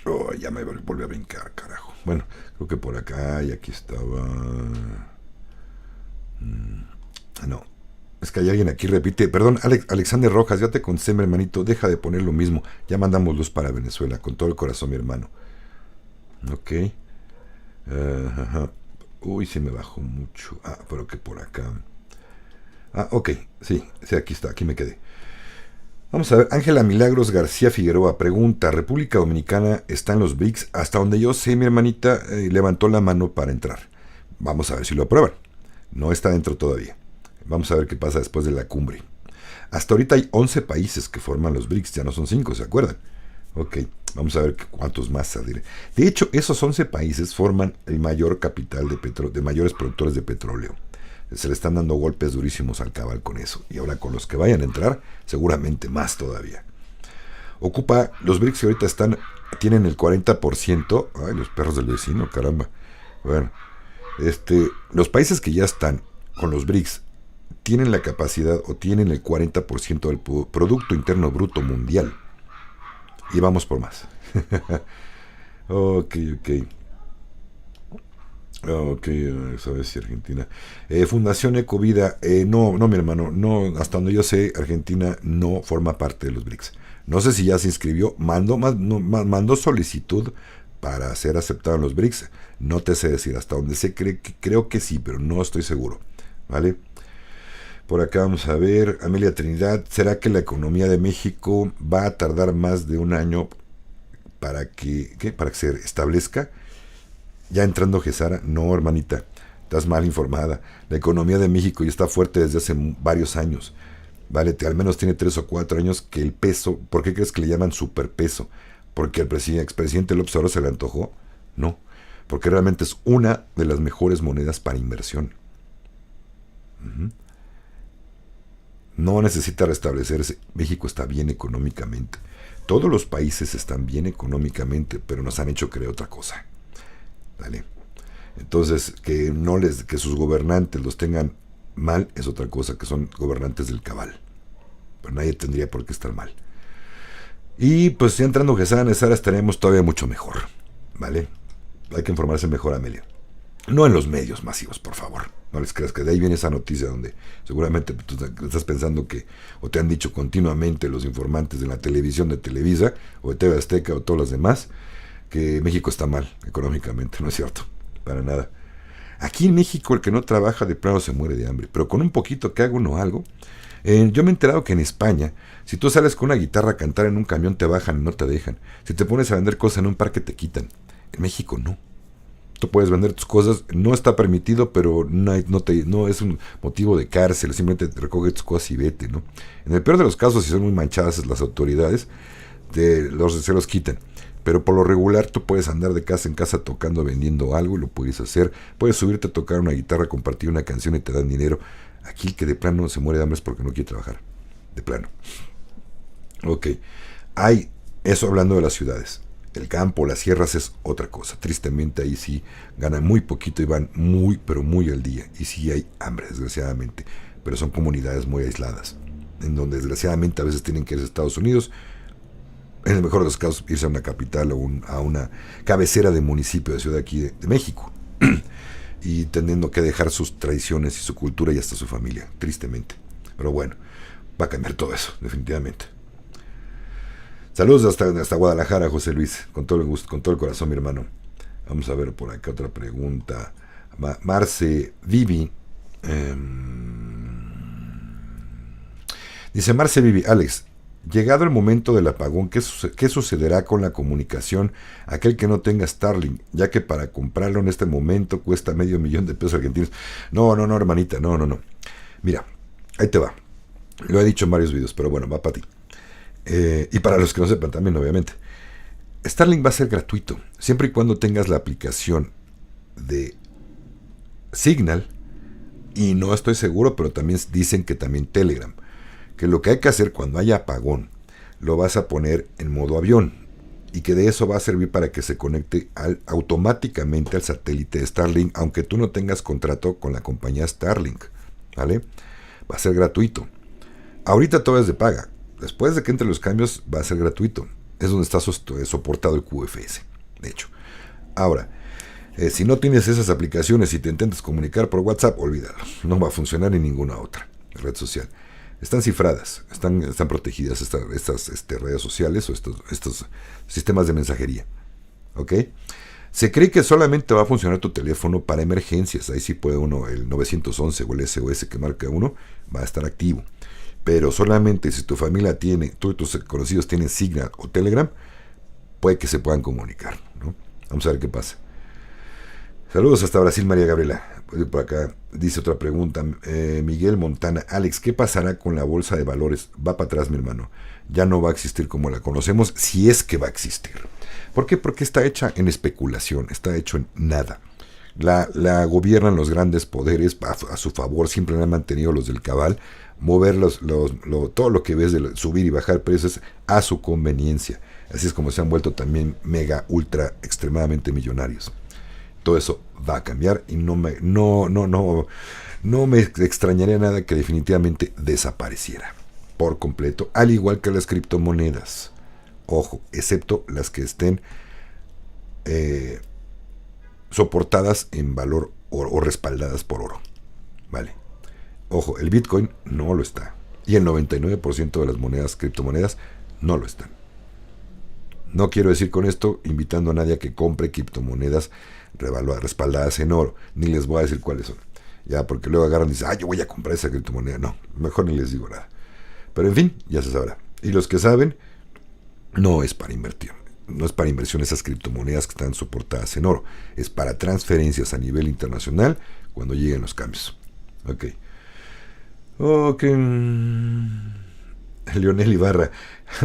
Oh, ya me volví a brincar, carajo. Bueno, creo que por acá y aquí estaba. No. Es que hay alguien aquí repite. Perdón, Alexander Rojas, ya te contesté, mi hermanito. Deja de poner lo mismo. Ya mandamos luz para Venezuela. Con todo el corazón, mi hermano. Ok. Uy, se me bajó mucho. Pero que por acá. Ok. Sí, aquí está. Aquí me quedé. Vamos a ver. Ángela Milagros García Figueroa pregunta: ¿República Dominicana está en los BRICS? Hasta donde yo sé, mi hermanita levantó la mano para entrar. Vamos a ver si lo aprueban. No está dentro todavía. Vamos a ver qué pasa después de la cumbre. Hasta ahorita hay 11 países que forman los BRICS, ya no son 5, ¿se acuerdan? Ok, vamos a ver cuántos más salen. De hecho, esos 11 países forman el mayor capital de mayores productores de petróleo. Se le están dando golpes durísimos al cabal con eso. Y ahora con los que vayan a entrar, seguramente más todavía. Los BRICS que ahorita tienen el 40%. Ay, los perros del vecino, caramba. Bueno, los países que ya están con los BRICS tienen la capacidad o tienen el 40% del Producto Interno Bruto Mundial. Y vamos por más. Ok. ¿Sabes si Argentina? Fundación Ecovida. No, mi hermano. No, hasta donde yo sé, Argentina no forma parte de los BRICS. No sé si ya se inscribió. Mandó solicitud para ser aceptado en los BRICS. No te sé decir. Hasta donde sé, creo que sí, pero no estoy seguro. ¿Vale? Por acá vamos a ver, Amelia Trinidad, ¿será que la economía de México va a tardar más de un año para que se establezca? Ya entrando Gesara, no, hermanita, estás mal informada. La economía de México ya está fuerte desde hace varios años. Vale, al menos tiene 3 o 4 años que el peso, ¿por qué crees que le llaman superpeso? ¿Porque al expresidente López Obrador se le antojó? No, porque realmente es una de las mejores monedas para inversión. No necesita restablecerse. México está bien económicamente. Todos los países están bien económicamente, pero nos han hecho creer otra cosa. ¿Vale? Entonces, que sus gobernantes los tengan mal es otra cosa, que son gobernantes del cabal. Pero nadie tendría por qué estar mal. Y pues ya entrando Gesara Nesara estaremos todavía mucho mejor. ¿Vale? Hay que informarse mejor, Amelia. No en los medios masivos, por favor. No les creas que de ahí viene esa noticia donde seguramente tú estás pensando que, o te han dicho continuamente los informantes de la televisión de Televisa, o de TV Azteca, o todos los demás, que México está mal económicamente. No es cierto, para nada. Aquí en México el que no trabaja de plano se muere de hambre, pero con un poquito que haga uno algo. Yo me he enterado que en España, si tú sales con una guitarra a cantar en un camión, te bajan y no te dejan. Si te pones a vender cosas en un parque, te quitan. En México no. Tú puedes vender tus cosas, no está permitido, pero no es un motivo de cárcel, simplemente recoge tus cosas y vete, ¿no? En el peor de los casos, si son muy manchadas las autoridades, se los quitan. Pero por lo regular tú puedes andar de casa en casa tocando, vendiendo algo, y lo puedes hacer. Puedes subirte a tocar una guitarra, compartir una canción y te dan dinero. Aquí el que de plano se muere de hambre es porque no quiere trabajar. De plano. Ok. Eso hablando de las ciudades. El campo, las sierras es otra cosa. Tristemente ahí sí ganan muy poquito y van pero muy al día. Y sí hay hambre, desgraciadamente. Pero son comunidades muy aisladas, en donde desgraciadamente a veces tienen que irse a Estados Unidos. En el mejor de los casos, irse a una capital o a una cabecera de municipio de ciudad aquí de México. Y teniendo que dejar sus tradiciones y su cultura y hasta su familia, tristemente. Pero bueno, va a cambiar todo eso, definitivamente. Saludos hasta Guadalajara, José Luis, con todo el gusto, con todo el corazón, mi hermano. Vamos a ver por acá otra pregunta. Marce Vivi. Dice Marce Vivi, Alex, Llegado el momento del apagón, ¿qué sucederá con la comunicación? Aquel que no tenga Starlink, ya que para comprarlo en este momento cuesta $500,000 argentinos. No, hermanita, no. Mira, ahí te va. Lo he dicho en varios videos, pero bueno, va para ti. Y para los que no sepan también, obviamente. Starlink va a ser gratuito, siempre y cuando tengas la aplicación de Signal, y no estoy seguro, pero también dicen que también Telegram. Que lo que hay que hacer cuando haya apagón, lo vas a poner en modo avión, y que de eso va a servir para que se conecte automáticamente al satélite de Starlink, aunque tú no tengas contrato con la compañía Starlink, ¿vale? Va a ser gratuito. Ahorita todo es de paga. Después de que entre los cambios, va a ser gratuito. Es donde está soportado el QFS, de hecho. Ahora, si no tienes esas aplicaciones y te intentas comunicar por WhatsApp, olvídalo. No va a funcionar en ninguna otra red social. Están cifradas, están protegidas estas redes sociales o estos sistemas de mensajería. ¿Ok? Se cree que solamente va a funcionar tu teléfono para emergencias. Ahí sí puede uno, el 911 o el SOS que marca uno, va a estar activo. Pero solamente si tu familia tiene, tú y tus conocidos tienen Signal o Telegram, puede que se puedan comunicar, ¿no? Vamos a ver qué pasa. Saludos hasta Brasil, María Gabriela. Por acá dice otra pregunta. Miguel Montana. Alex, ¿qué pasará con la bolsa de valores? Va para atrás, mi hermano. Ya no va a existir como la conocemos, si es que va a existir. ¿Por qué? Porque está hecha en especulación, está hecho en nada. La gobiernan los grandes poderes a su favor, siempre la han mantenido los del cabal. Mover todo lo que ves de subir y bajar precios a su conveniencia. Así es como se han vuelto también mega, ultra, extremadamente millonarios. Todo eso va a cambiar y no me extrañaría nada que definitivamente desapareciera por completo, al igual que las criptomonedas. Ojo, excepto las que estén soportadas en valor o respaldadas por oro. Vale. Ojo, el Bitcoin no lo está. Y el 99% de las criptomonedas, no lo están. No quiero decir con esto invitando a nadie a que compre criptomonedas respaldadas en oro. Ni les voy a decir cuáles son. Ya, porque luego agarran y dicen, yo voy a comprar esa criptomoneda. No, mejor ni les digo nada. Pero en fin, ya se sabrá. Y los que saben, no es para invertir. No es para inversión esas criptomonedas que están soportadas en oro. Es para transferencias a nivel internacional cuando lleguen los cambios. Ok. Leonel Ibarra,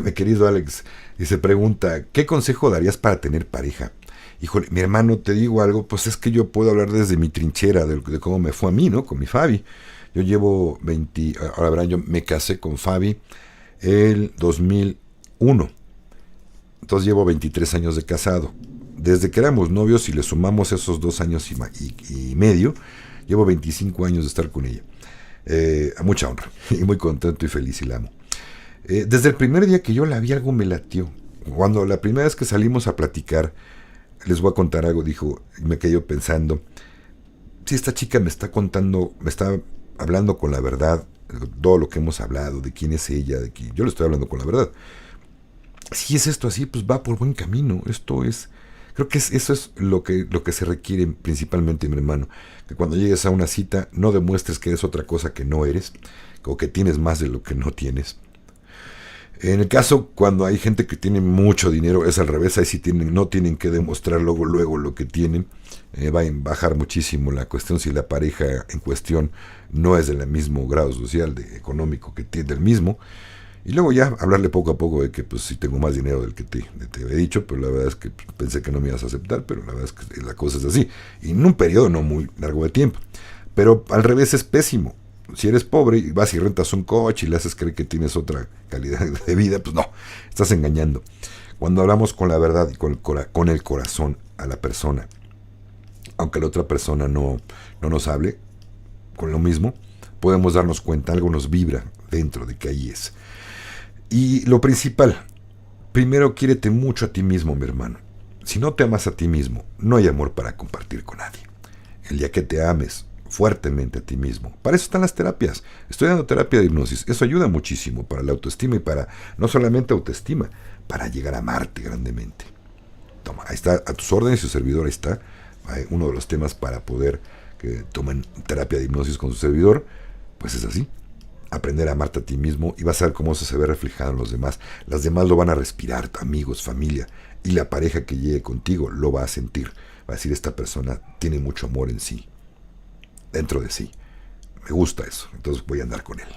mi querido Alex, y se pregunta, ¿qué consejo darías para tener pareja? Híjole, mi hermano, te digo algo, pues es que yo puedo hablar desde mi trinchera de cómo me fue a mí, ¿no? Con mi Fabi. Yo llevo ahora verán, yo me casé con Fabi el 2001. Entonces llevo 23 años de casado. Desde que éramos novios, si le sumamos esos 2 años y medio, llevo 25 años de estar con ella. A mucha honra, y muy contento y feliz, y la amo. Desde el primer día que yo la vi, algo me latió. Cuando la primera vez que salimos a platicar, les voy a contar algo, me quedé pensando, si esta chica me está contando, me está hablando con la verdad, todo lo que hemos hablado, de quién es ella, de que yo le estoy hablando con la verdad. Si es esto así, pues va por buen camino. Creo que eso es lo que se requiere principalmente, mi hermano. Que cuando llegues a una cita no demuestres que eres otra cosa que no eres, o que tienes más de lo que no tienes. En el caso, cuando hay gente que tiene mucho dinero, es al revés. Ahí sí no tienen que demostrar luego lo que tienen. Va a bajar muchísimo la cuestión si la pareja en cuestión no es del mismo grado social, económico que tiene, del mismo. Y luego ya hablarle poco a poco de que pues sí tengo más dinero del que te había dicho, pero la verdad es que pensé que no me ibas a aceptar, pero la verdad es que la cosa es así. Y en un periodo no muy largo de tiempo. Pero al revés es pésimo. Si eres pobre y vas y rentas un coche y le haces creer que tienes otra calidad de vida, pues no, estás engañando. Cuando hablamos con la verdad y con el corazón a la persona, aunque la otra persona no nos hable con lo mismo, podemos darnos cuenta, algo nos vibra dentro de que ahí es. Y lo principal, primero quiérete mucho a ti mismo, mi hermano. Si no te amas a ti mismo, no hay amor para compartir con nadie. El día que te ames fuertemente a ti mismo, para eso están las terapias. Estoy dando terapia de hipnosis. Eso ayuda muchísimo para la autoestima y para, no solamente autoestima, para llegar a amarte grandemente. Toma, ahí está, a tus órdenes, su servidor, ahí está. Uno de los temas para poder que tomen terapia de hipnosis con su servidor, pues es así. aprender a amarte a ti mismo y vas a ver cómo eso se ve reflejado en los demás. Las demás lo van a respirar, amigos, familia, y la pareja que llegue contigo lo va a sentir. Va a decir, esta persona tiene mucho amor en sí, dentro de sí. Me gusta eso, entonces voy a andar con él.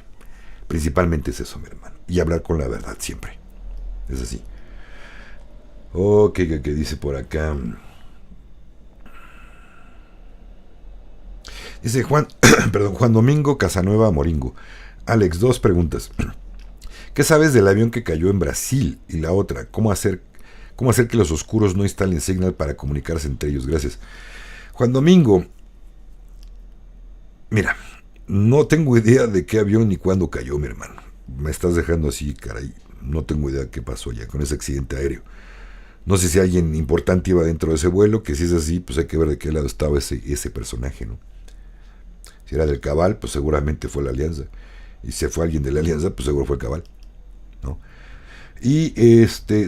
Principalmente es eso, mi hermano. Y hablar con la verdad siempre. Es así. Ok, que dice por acá. Dice Juan, perdón, Juan Domingo Casanueva Moringo. Alex, 2 preguntas. ¿Qué sabes del avión que cayó en Brasil? Y la otra, ¿cómo hacer que los oscuros no instalen Signal para comunicarse entre ellos? Gracias. Juan Domingo, mira, no tengo idea de qué avión ni cuándo cayó, mi hermano. Me estás dejando así, caray. No tengo idea de qué pasó ya con ese accidente aéreo. No sé si alguien importante iba dentro de ese vuelo, que si es así, pues hay que ver de qué lado estaba ese personaje, ¿no? Si era del Cabal, pues seguramente fue la Alianza. Y si fue alguien de la Alianza, pues seguro fue el Cabal, ¿no? Y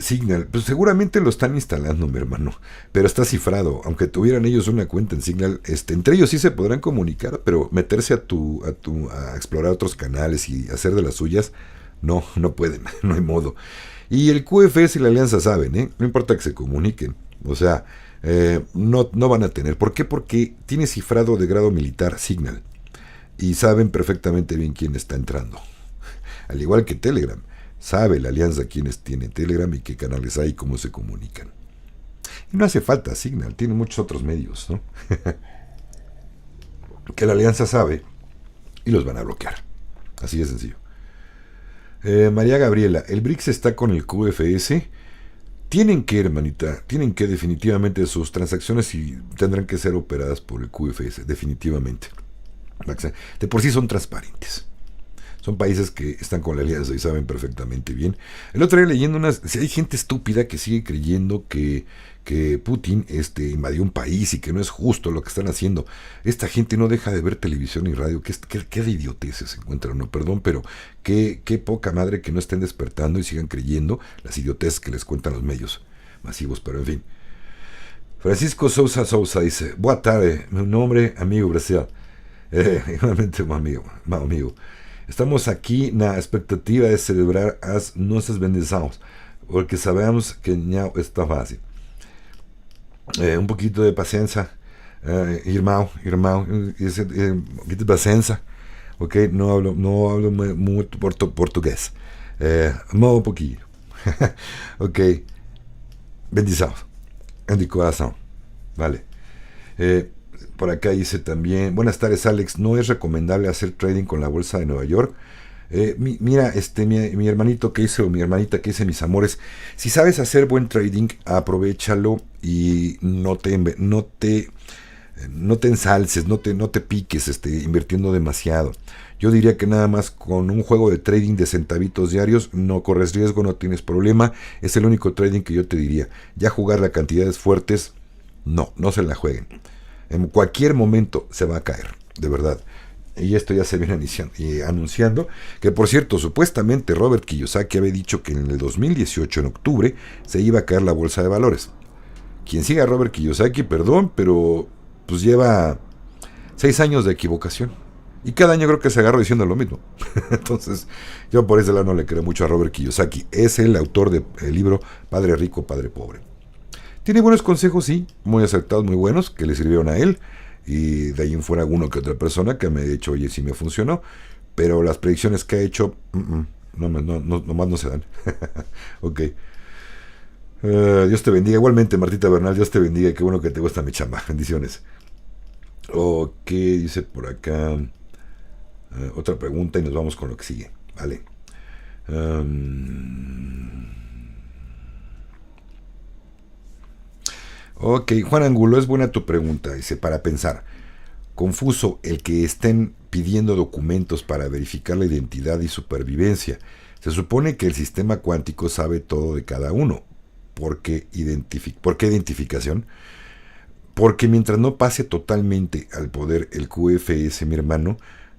Signal, pues seguramente lo están instalando, mi hermano, pero está cifrado. Aunque tuvieran ellos una cuenta en Signal, entre ellos sí se podrán comunicar, pero meterse a explorar otros canales y hacer de las suyas, no pueden, no hay modo. Y el QFS y la Alianza saben, no importa que se comuniquen, o sea, no van a tener. ¿Por qué? Porque tiene cifrado de grado militar Signal y saben perfectamente bien quién está entrando. Al igual que Telegram, sabe la Alianza quiénes tienen Telegram y qué canales hay y cómo se comunican. Y no hace falta Signal, tiene muchos otros medios, ¿no? Que la Alianza sabe y los van a bloquear. Así de sencillo. María Gabriela, el BRICS está con el QFS. Tienen que, hermanita, definitivamente sus transacciones y tendrán que ser operadas por el QFS, definitivamente. De por sí son transparentes. Son países que están con la alianza y saben perfectamente bien. El otro día leyendo si hay gente estúpida que sigue creyendo que Putin invadió un país y que no es justo lo que están haciendo. Esta gente no deja de ver televisión y radio. ¿Qué de idioteces se encuentran? No, perdón, pero qué poca madre que no estén despertando y sigan creyendo las idioteces que les cuentan los medios masivos, pero en fin. Francisco Sousa dice, boa tarde, mi nombre amigo Brasil. Igualmente, amigo. Estamos aquí na expectativa de celebrar as nossas bendições, porque sabemos que não está fácil. Un poquito de paciencia, irmão, un poquito de paciencia, ok, no hablo mucho portugués, un poquillo, ok, bendiciones, en mi corazón, vale. Por acá dice también, buenas tardes Alex, no es recomendable hacer trading con la bolsa de Nueva York. Mira, mi hermanito que hice, o mi hermanita que hice, mis amores, si sabes hacer buen trading, aprovechalo y no te ensalces, no te piques invirtiendo demasiado. Yo diría que nada más con un juego de trading de centavitos diarios no corres riesgo, no tienes problema. Es el único trading que yo te diría. Ya jugar a cantidades fuertes, no se la jueguen. En cualquier momento se va a caer, de verdad. Y esto ya se viene anunciando, que por cierto, supuestamente Robert Kiyosaki había dicho que en el 2018, en octubre, se iba a caer la bolsa de valores. Quien siga a Robert Kiyosaki, perdón, pero pues lleva 6 años de equivocación. Y cada año creo que se agarra diciendo lo mismo. Entonces, yo por ese lado no le creo mucho a Robert Kiyosaki. Es el autor del libro Padre Rico, Padre Pobre. Tiene buenos consejos, sí, muy acertados, muy buenos, que le sirvieron a él. Y de ahí en fuera alguno que otra persona que me ha dicho, oye, sí me funcionó. Pero las predicciones que ha hecho, nomás no se dan. Ok. Dios te bendiga. Igualmente, Martita Bernal, Dios te bendiga. Qué bueno que te gusta mi chamba. Bendiciones. Ok, dice por acá. Otra pregunta y nos vamos con lo que sigue. Vale. Ok, Juan Angulo, es buena tu pregunta. Dice, para pensar. Confuso el que estén pidiendo documentos para verificar la identidad y supervivencia. Se supone que el sistema cuántico sabe todo de cada uno. ¿Por qué identificación? Porque mientras no pase totalmente al poder el QFS, mi hermano,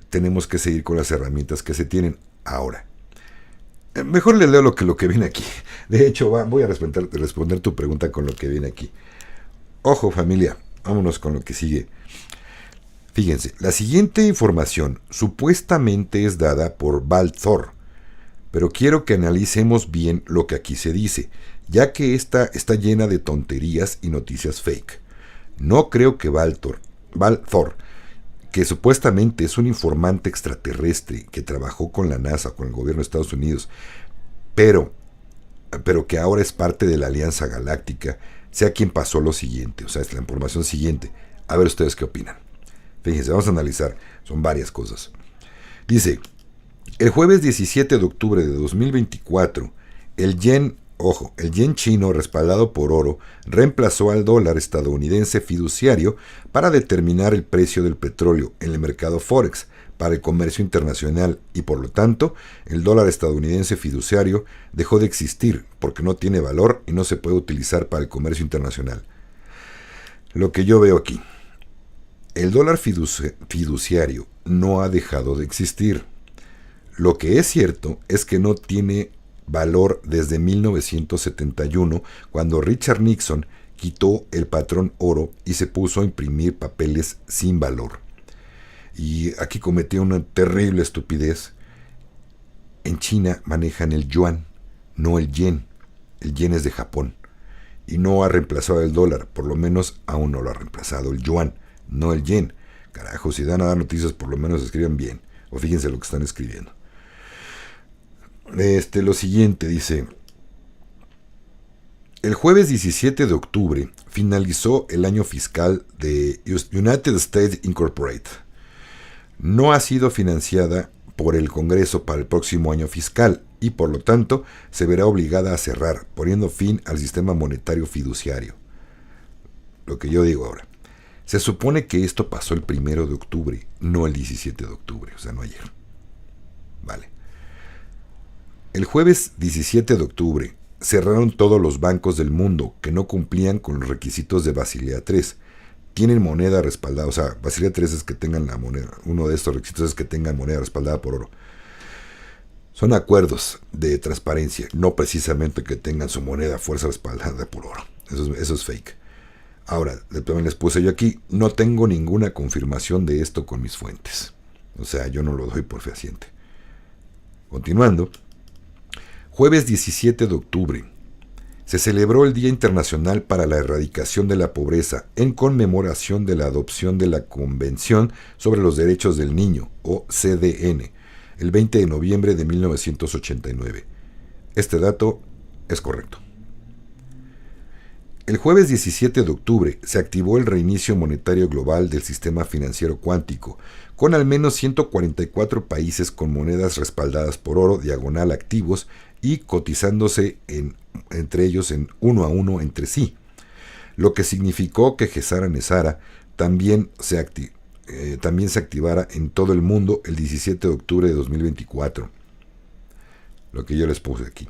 tenemos que seguir con las herramientas que se tienen ahora. Mejor le leo lo que viene aquí. De hecho, voy a responder tu pregunta con lo que viene aquí. Ojo, familia, vámonos con lo que sigue. Fíjense, la siguiente información supuestamente es dada por Val Thor, pero quiero que analicemos bien lo que aquí se dice, ya que esta está llena de tonterías y noticias fake. No creo que Val Thor, que supuestamente es un informante extraterrestre que trabajó con la NASA, con el gobierno de Estados Unidos, pero que ahora es parte de la Alianza Galáctica, sea quien pasó lo siguiente, o sea, es la información siguiente. A ver ustedes qué opinan. Fíjense, vamos a analizar, son varias cosas. Dice, el jueves 17 de octubre de 2024, el yen chino respaldado por oro reemplazó al dólar estadounidense fiduciario para determinar el precio del petróleo en el mercado Forex para el comercio internacional y por lo tanto el dólar estadounidense fiduciario dejó de existir porque no tiene valor y no se puede utilizar para el comercio internacional. Lo que yo veo aquí, el dólar fiduciario no ha dejado de existir. Lo que es cierto es que no tiene valor desde 1971, cuando Richard Nixon quitó el patrón oro y se puso a imprimir papeles sin valor. Y aquí cometió una terrible estupidez. En China manejan el yuan, no el yen. El yen es de Japón. Y no ha reemplazado el dólar, por lo menos aún no lo ha reemplazado el yuan, no el yen. Carajo, si dan a dar noticias, por lo menos escriban bien. O fíjense lo que están escribiendo. Lo siguiente dice, el jueves 17 de octubre finalizó el año fiscal de United States Incorporated. No ha sido financiada por el Congreso para el próximo año fiscal y por lo tanto se verá obligada a cerrar, poniendo fin al sistema monetario fiduciario. Lo que yo digo ahora, se supone que esto pasó el 1 de octubre, no el 17 de octubre, o sea, no ayer. Vale. El jueves 17 de octubre cerraron todos los bancos del mundo que no cumplían con los requisitos de Basilea III. Tienen moneda respaldada, o sea, Basilea III es que tengan la moneda, uno de estos requisitos es que tengan moneda respaldada por oro. Son acuerdos de transparencia, no precisamente que tengan su moneda a fuerza respaldada por oro. Eso es fake. Ahora, también les puse yo aquí, no tengo ninguna confirmación de esto con mis fuentes. O sea, yo no lo doy por fehaciente. Continuando. Jueves 17 de octubre. Se celebró el Día Internacional para la Erradicación de la Pobreza en conmemoración de la adopción de la Convención sobre los Derechos del Niño, o CDN, el 20 de noviembre de 1989. Este dato es correcto. El jueves 17 de octubre se activó el reinicio monetario global del sistema financiero cuántico, con al menos 144 países con monedas respaldadas por oro diagonal activos y cotizándose entre ellos en 1 a 1 entre sí, lo que significó que Gesara Nesara también se activara en todo el mundo el 17 de octubre de 2024. Lo que yo les puse aquí.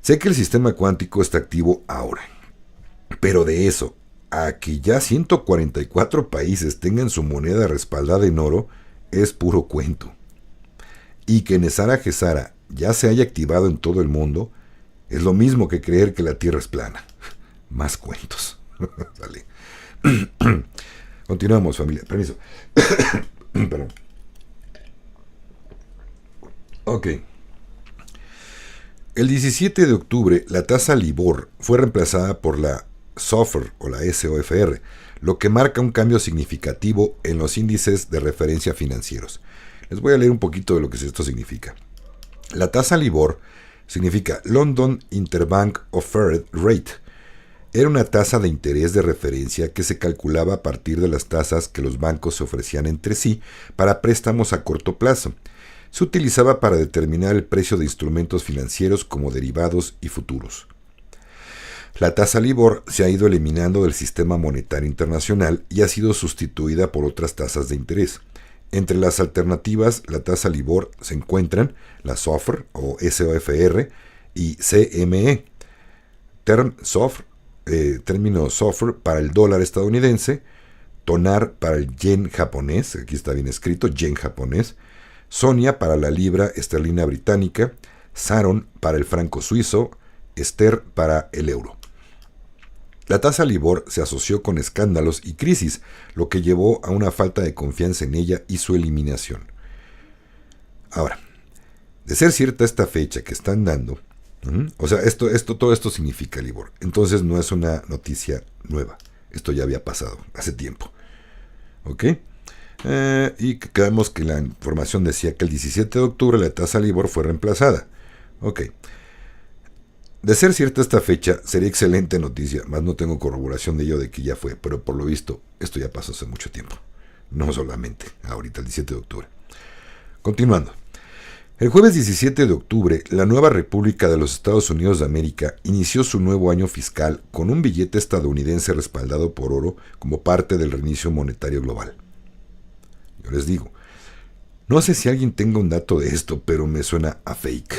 Sé que el sistema cuántico está activo ahora, pero de eso a que ya 144 países tengan su moneda respaldada en oro es puro cuento. Y que Nesara Gesara ya se haya activado en todo el mundo es lo mismo que creer que la Tierra es plana. Más cuentos. Vale. Continuamos, familia. Permiso. Perdón. Ok. El 17 de octubre, la tasa LIBOR fue reemplazada por la SOFR o la SOFR, lo que marca un cambio significativo en los índices de referencia financieros. Les voy a leer un poquito de lo que esto significa. La tasa LIBOR significa London Interbank Offered Rate. Era una tasa de interés de referencia que se calculaba a partir de las tasas que los bancos se ofrecían entre sí para préstamos a corto plazo. Se utilizaba para determinar el precio de instrumentos financieros como derivados y futuros. La tasa LIBOR se ha ido eliminando del sistema monetario internacional y ha sido sustituida por otras tasas de interés. Entre las alternativas, la tasa LIBOR se encuentran la SOFR o SOFR y CME. Término SOFR para el dólar estadounidense, TONAR para el yen japonés, aquí está bien escrito, yen japonés, SONIA para la libra esterlina británica, SARON para el franco suizo, STER para el euro. La tasa LIBOR se asoció con escándalos y crisis, lo que llevó a una falta de confianza en ella y su eliminación. Ahora, de ser cierta esta fecha que están dando, o sea, todo esto significa LIBOR. Entonces no es una noticia nueva. Esto ya había pasado hace tiempo. ¿Ok? Y quedamos que la información decía que el 17 de octubre la tasa LIBOR fue reemplazada. Ok. De ser cierta esta fecha, sería excelente noticia, más no tengo corroboración de ello de que ya fue, pero por lo visto, esto ya pasó hace mucho tiempo. No solamente ahorita, el 17 de octubre. Continuando. El jueves 17 de octubre, la nueva República de los Estados Unidos de América inició su nuevo año fiscal con un billete estadounidense respaldado por oro como parte del reinicio monetario global. Yo les digo, no sé si alguien tenga un dato de esto, pero me suena a fake.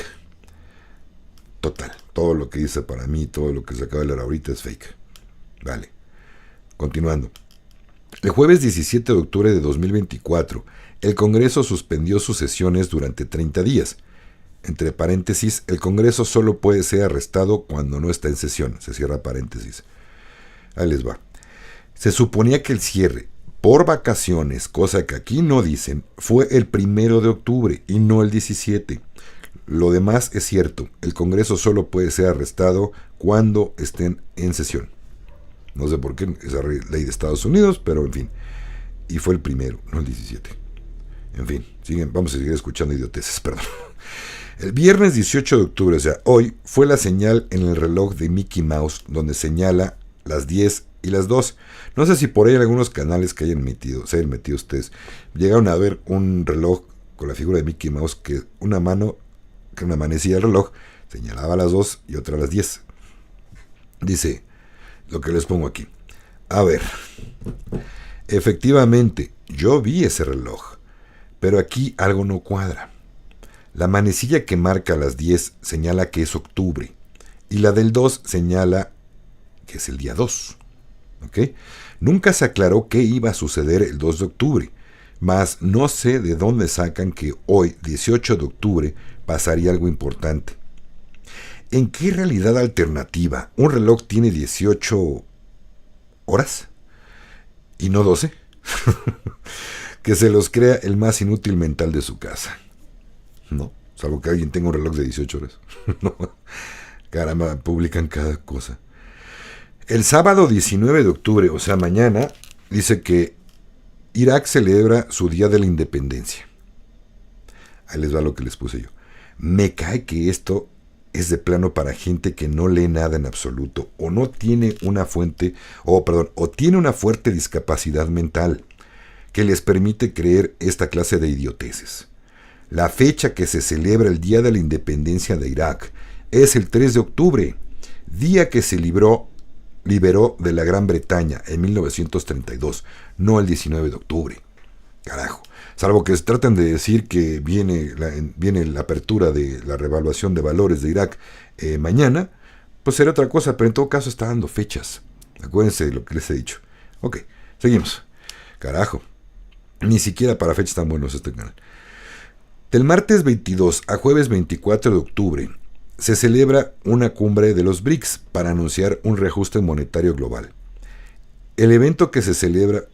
Total, todo lo que dice para mí, todo lo que se acaba de leer ahorita es fake. Vale, continuando. El jueves 17 de octubre de 2024, el Congreso suspendió sus sesiones durante 30 días. Entre paréntesis, el Congreso solo puede ser arrestado cuando no está en sesión. Se cierra paréntesis. Ahí les va. Se suponía que el cierre por vacaciones, cosa que aquí no dicen, fue el 1 de octubre y no el 17. Lo demás es cierto. El Congreso solo puede ser arrestado cuando estén en sesión. No sé por qué, esa ley de Estados Unidos, pero en fin. Y fue el 1, no el 17. En fin, vamos a seguir escuchando idioteces, perdón. El viernes 18 de octubre, o sea, hoy, fue la señal en el reloj de Mickey Mouse, donde señala las 10 y las 2. No sé si por ahí hay algunos canales que se hayan metido ustedes. Llegaron a ver un reloj con la figura de Mickey Mouse que una mano, que una manecilla del reloj, señalaba las 2 y otra las 10. Dice lo que les pongo aquí. A ver, efectivamente, yo vi ese reloj, pero aquí algo no cuadra. La manecilla que marca las 10 señala que es octubre, y la del 2 señala que es el día 2. ¿Ok? Nunca se aclaró qué iba a suceder el 2 de octubre, mas no sé de dónde sacan que hoy, 18 de octubre, pasaría algo importante. ¿En qué realidad alternativa un reloj tiene 18 horas y no 12? Que se los crea el más inútil mental de su casa. No, salvo que alguien tenga un reloj de 18 horas. No, caramba, publican cada cosa. El sábado 19 de octubre, o sea, mañana, dice que Irak celebra su Día de la Independencia. Ahí les va lo que les puse yo. Me cae que esto es de plano para gente que no lee nada en absoluto, o no tiene o tiene una fuerte discapacidad mental que les permite creer esta clase de idioteces. La fecha que se celebra el Día de la Independencia de Irak es el 3 de octubre, día que se liberó de la Gran Bretaña en 1932, no el 19 de octubre. Carajo. Salvo que traten de decir que viene la apertura de la revaluación de valores de Irak mañana, pues será otra cosa, pero en todo caso está dando fechas. Acuérdense de lo que les he dicho. Ok, seguimos. Carajo. Ni siquiera para fechas tan buenos este canal. Del martes 22 a jueves 24 de octubre se celebra una cumbre de los BRICS para anunciar un reajuste monetario global. El evento que se celebra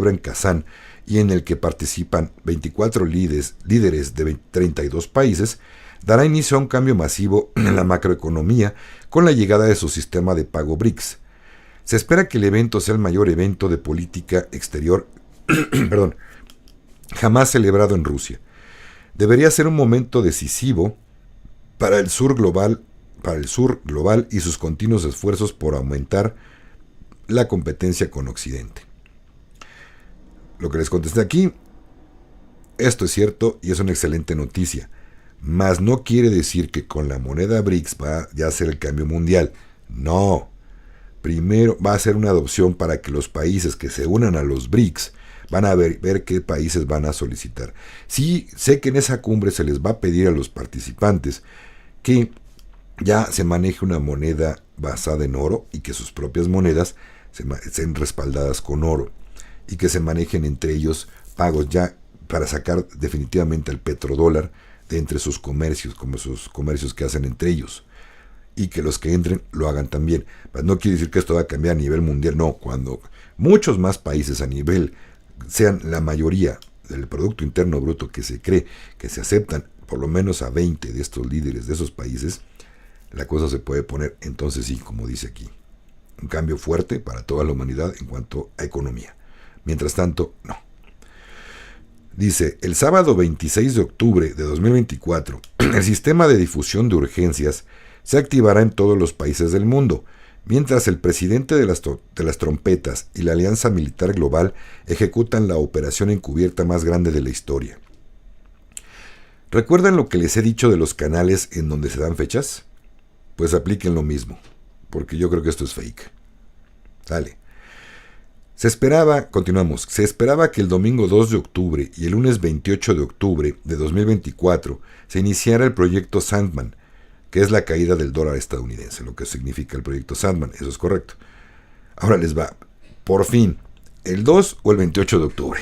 en Kazán y en el que participan 24 líderes de 32 países, dará inicio a un cambio masivo en la macroeconomía con la llegada de su sistema de pago BRICS. Se espera que el evento sea el mayor evento de política exterior jamás celebrado en Rusia. Debería ser un momento decisivo para el sur global y sus continuos esfuerzos por aumentar la competencia con Occidente. Lo que les contesté aquí, esto es cierto y es una excelente noticia, mas no quiere decir que con la moneda BRICS va ya a ser el cambio mundial. No, primero va a ser una adopción para que los países que se unan a los BRICS van a ver qué países van a solicitar. Sí, sé que en esa cumbre se les va a pedir a los participantes que ya se maneje una moneda basada en oro y que sus propias monedas sean respaldadas con oro y que se manejen entre ellos pagos ya para sacar definitivamente el petrodólar de entre sus comercios, como sus comercios que hacen entre ellos. y que los que entren lo hagan también. Pero no quiere decir que esto va a cambiar a nivel mundial, no. Cuando muchos más países a nivel, sean la mayoría del Producto Interno Bruto que se cree que se aceptan, por lo menos a 20 de estos líderes de esos países, la cosa se puede poner, entonces sí, como dice aquí, un cambio fuerte para toda la humanidad en cuanto a economía. Mientras tanto, no. Dice, el sábado 26 de octubre de 2024, el sistema de difusión de urgencias se activará en todos los países del mundo, mientras el presidente de las trompetas y la Alianza Militar Global ejecutan la operación encubierta más grande de la historia. ¿Recuerdan lo que les he dicho de los canales en donde se dan fechas? Pues apliquen lo mismo, porque yo creo que esto es fake. Dale. Continuamos, se esperaba que el domingo 2 de octubre y el lunes 28 de octubre de 2024 se iniciara el proyecto Sandman, que es la caída del dólar estadounidense, lo que significa el proyecto Sandman, eso es correcto. Ahora les va, por fin, el 2 o el 28 de octubre.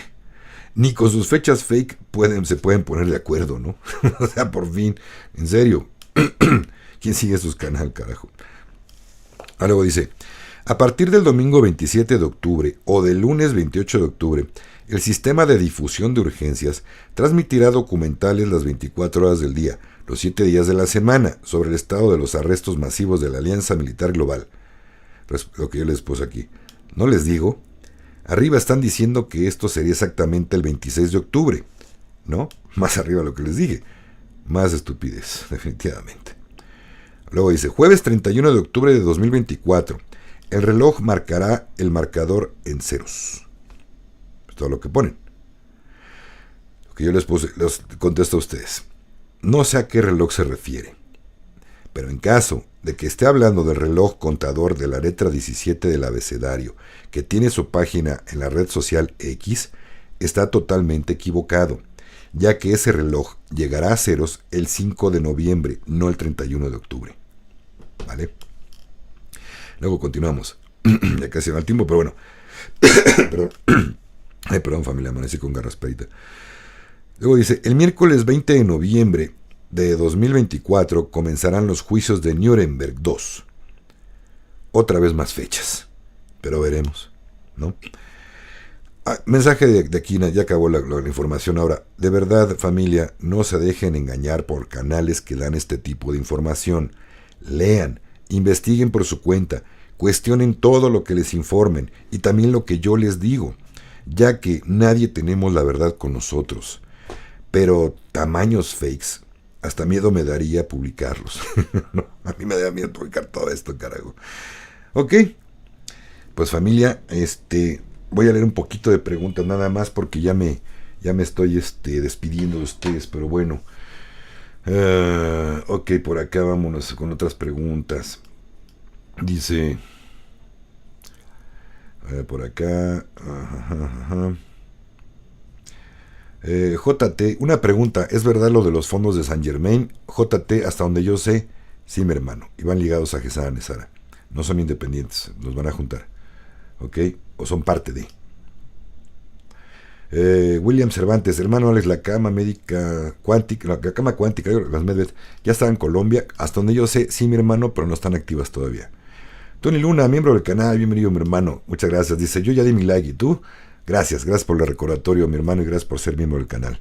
Ni con sus fechas fake se pueden poner de acuerdo, ¿no? O sea, por fin, en serio. ¿Quién sigue sus canales, carajo? Luego dice, a partir del domingo 27 de octubre o del lunes 28 de octubre, el sistema de difusión de urgencias transmitirá documentales las 24 horas del día, los 7 días de la semana, sobre el estado de los arrestos masivos de la Alianza Militar Global. Lo que yo les puse aquí. ¿No les digo? Arriba están diciendo que esto sería exactamente el 26 de octubre. ¿No? Más arriba lo que les dije. Más estupidez, definitivamente. Luego dice, jueves 31 de octubre de 2024. El reloj marcará el marcador en ceros. Es todo lo que ponen. Lo que yo les puse, los contesto a ustedes. No sé a qué reloj se refiere, pero en caso de que esté hablando del reloj contador de la letra 17 del abecedario, que tiene su página en la red social X, está totalmente equivocado, ya que ese reloj llegará a ceros el 5 de noviembre, no el 31 de octubre. ¿Vale? Luego continuamos. Ya casi va el tiempo, pero bueno. Perdón. Ay, perdón, familia, amanecí con garrasperita. Luego dice, el miércoles 20 de noviembre de 2024 comenzarán los juicios de Nuremberg 2. Otra vez más fechas, pero veremos, ¿no? Mensaje de aquí, ya acabó la información. Ahora, de verdad, familia, no se dejen engañar por canales que dan este tipo de información. Lean, investiguen por su cuenta, cuestionen todo lo que les informen y también lo que yo les digo, ya que nadie tenemos la verdad con nosotros. Pero tamaños fakes, hasta miedo me daría publicarlos. No, a mí me da miedo publicar todo esto, carajo. Ok, pues familia, voy a leer un poquito de preguntas nada más porque ya me estoy despidiendo de ustedes, pero bueno. Ok, por acá vámonos con otras preguntas. Dice, por acá, JT, una pregunta, ¿es verdad lo de los fondos de Saint Germain? JT, hasta donde yo sé, sí, mi hermano, y van ligados a Gesara Nesara, no son independientes, los van a juntar, ¿ok? O son parte de. William Cervantes, hermano Alex, la cama médica cuántica, la cama cuántica, las Medved, ya está en Colombia, hasta donde yo sé, sí, mi hermano, pero no están activas todavía. Tony Luna, miembro del canal, bienvenido, mi hermano, muchas gracias. Dice, yo ya di mi like, ¿y tú? Gracias por el recordatorio, mi hermano, y gracias por ser miembro del canal.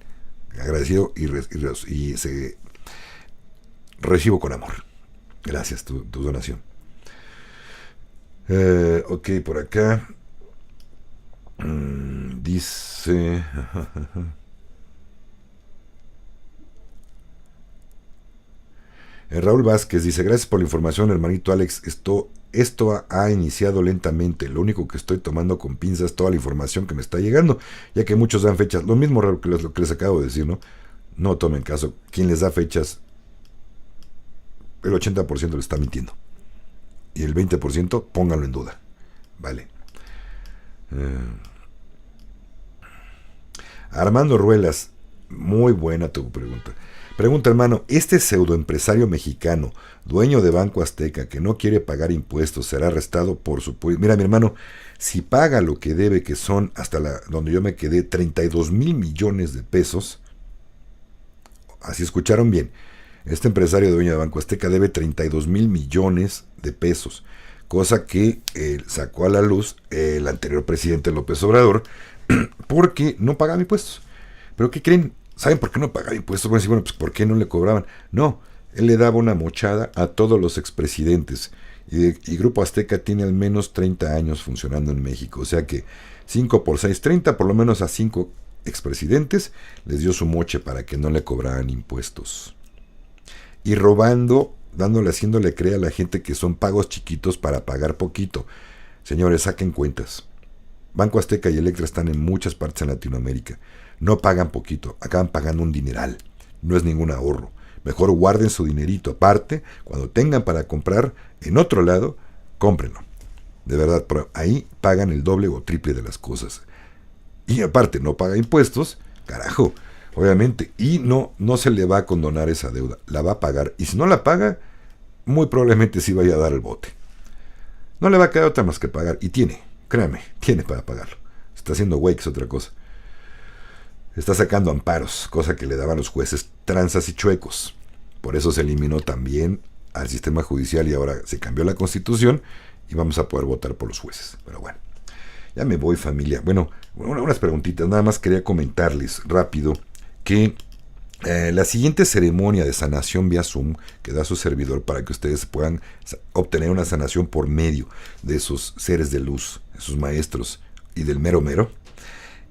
Agradecido y recibo con amor. Gracias, tu donación. Ok, por acá. Dice... Raúl Vázquez dice, gracias por la información, hermanito Alex. Esto ha iniciado lentamente. Lo único que estoy tomando con pinzas toda la información que me está llegando, ya que muchos dan fechas. Lo mismo lo que les acabo de decir, ¿no? No tomen caso. Quien les da fechas, el 80% le está mintiendo. Y el 20% pónganlo en duda. Vale. Armando Ruelas, muy buena tu pregunta. Pregunta, hermano, ¿este pseudoempresario mexicano, dueño de Banco Azteca, que no quiere pagar impuestos, será arrestado por su... Mira, mi hermano, si paga lo que debe, que son hasta donde yo me quedé, 32,000 millones de pesos, así escucharon bien, Este empresario dueño de Banco Azteca debe 32 mil millones de pesos, cosa que sacó a la luz el anterior presidente López Obrador, porque no pagaba impuestos. ¿Pero qué creen? ¿Saben por qué no pagaba impuestos? Bueno, pues ¿por qué no le cobraban? No, él le daba una mochada a todos los expresidentes. Y Grupo Azteca tiene al menos 30 años funcionando en México. O sea que 5 por 6, 30, por lo menos a 5 expresidentes les dio su moche para que no le cobraran impuestos. Y robando, haciéndole creer a la gente que son pagos chiquitos para pagar poquito. Señores, saquen cuentas. Banco Azteca y Electra están en muchas partes en Latinoamérica. No pagan poquito, acaban pagando un dineral. No es ningún ahorro. Mejor guarden su dinerito aparte. Cuando tengan para comprar en otro lado, cómprenlo. De verdad, pero ahí pagan el doble o triple de las cosas. Y aparte, no paga impuestos, carajo, obviamente. Y no se le va a condonar esa deuda. La va a pagar. Y si no la paga, muy probablemente sí vaya a dar el bote. No le va a quedar otra más que pagar. Y tiene, créame, tiene para pagarlo. Está haciendo güey, que es otra cosa. Está sacando amparos, cosa que le daban los jueces tranzas y chuecos. Por eso se eliminó también al sistema judicial y ahora se cambió la Constitución y vamos a poder votar por los jueces. Pero bueno, ya me voy, familia. Bueno, unas preguntitas. Nada más quería comentarles rápido que la siguiente ceremonia de sanación vía Zoom que da su servidor para que ustedes puedan obtener una sanación por medio de sus seres de luz, de sus maestros y del mero mero,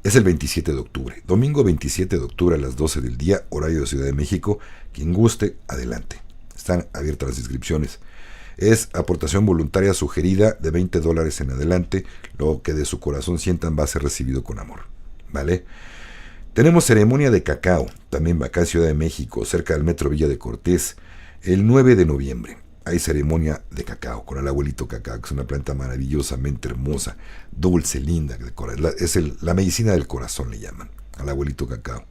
es el 27 de octubre. Domingo 27 de octubre a las 12 del día, horario de Ciudad de México. Quien guste, adelante. Están abiertas las inscripciones. Es aportación voluntaria sugerida de $20 en adelante. Lo que de su corazón sientan va a ser recibido con amor. ¿Vale? Tenemos ceremonia de cacao, también acá en Ciudad de México, cerca del Metro Villa de Cortés, el 9 de noviembre. Hay ceremonia de cacao con el abuelito cacao, que es una planta maravillosamente hermosa, dulce, linda. Es la medicina del corazón, le llaman, al abuelito cacao.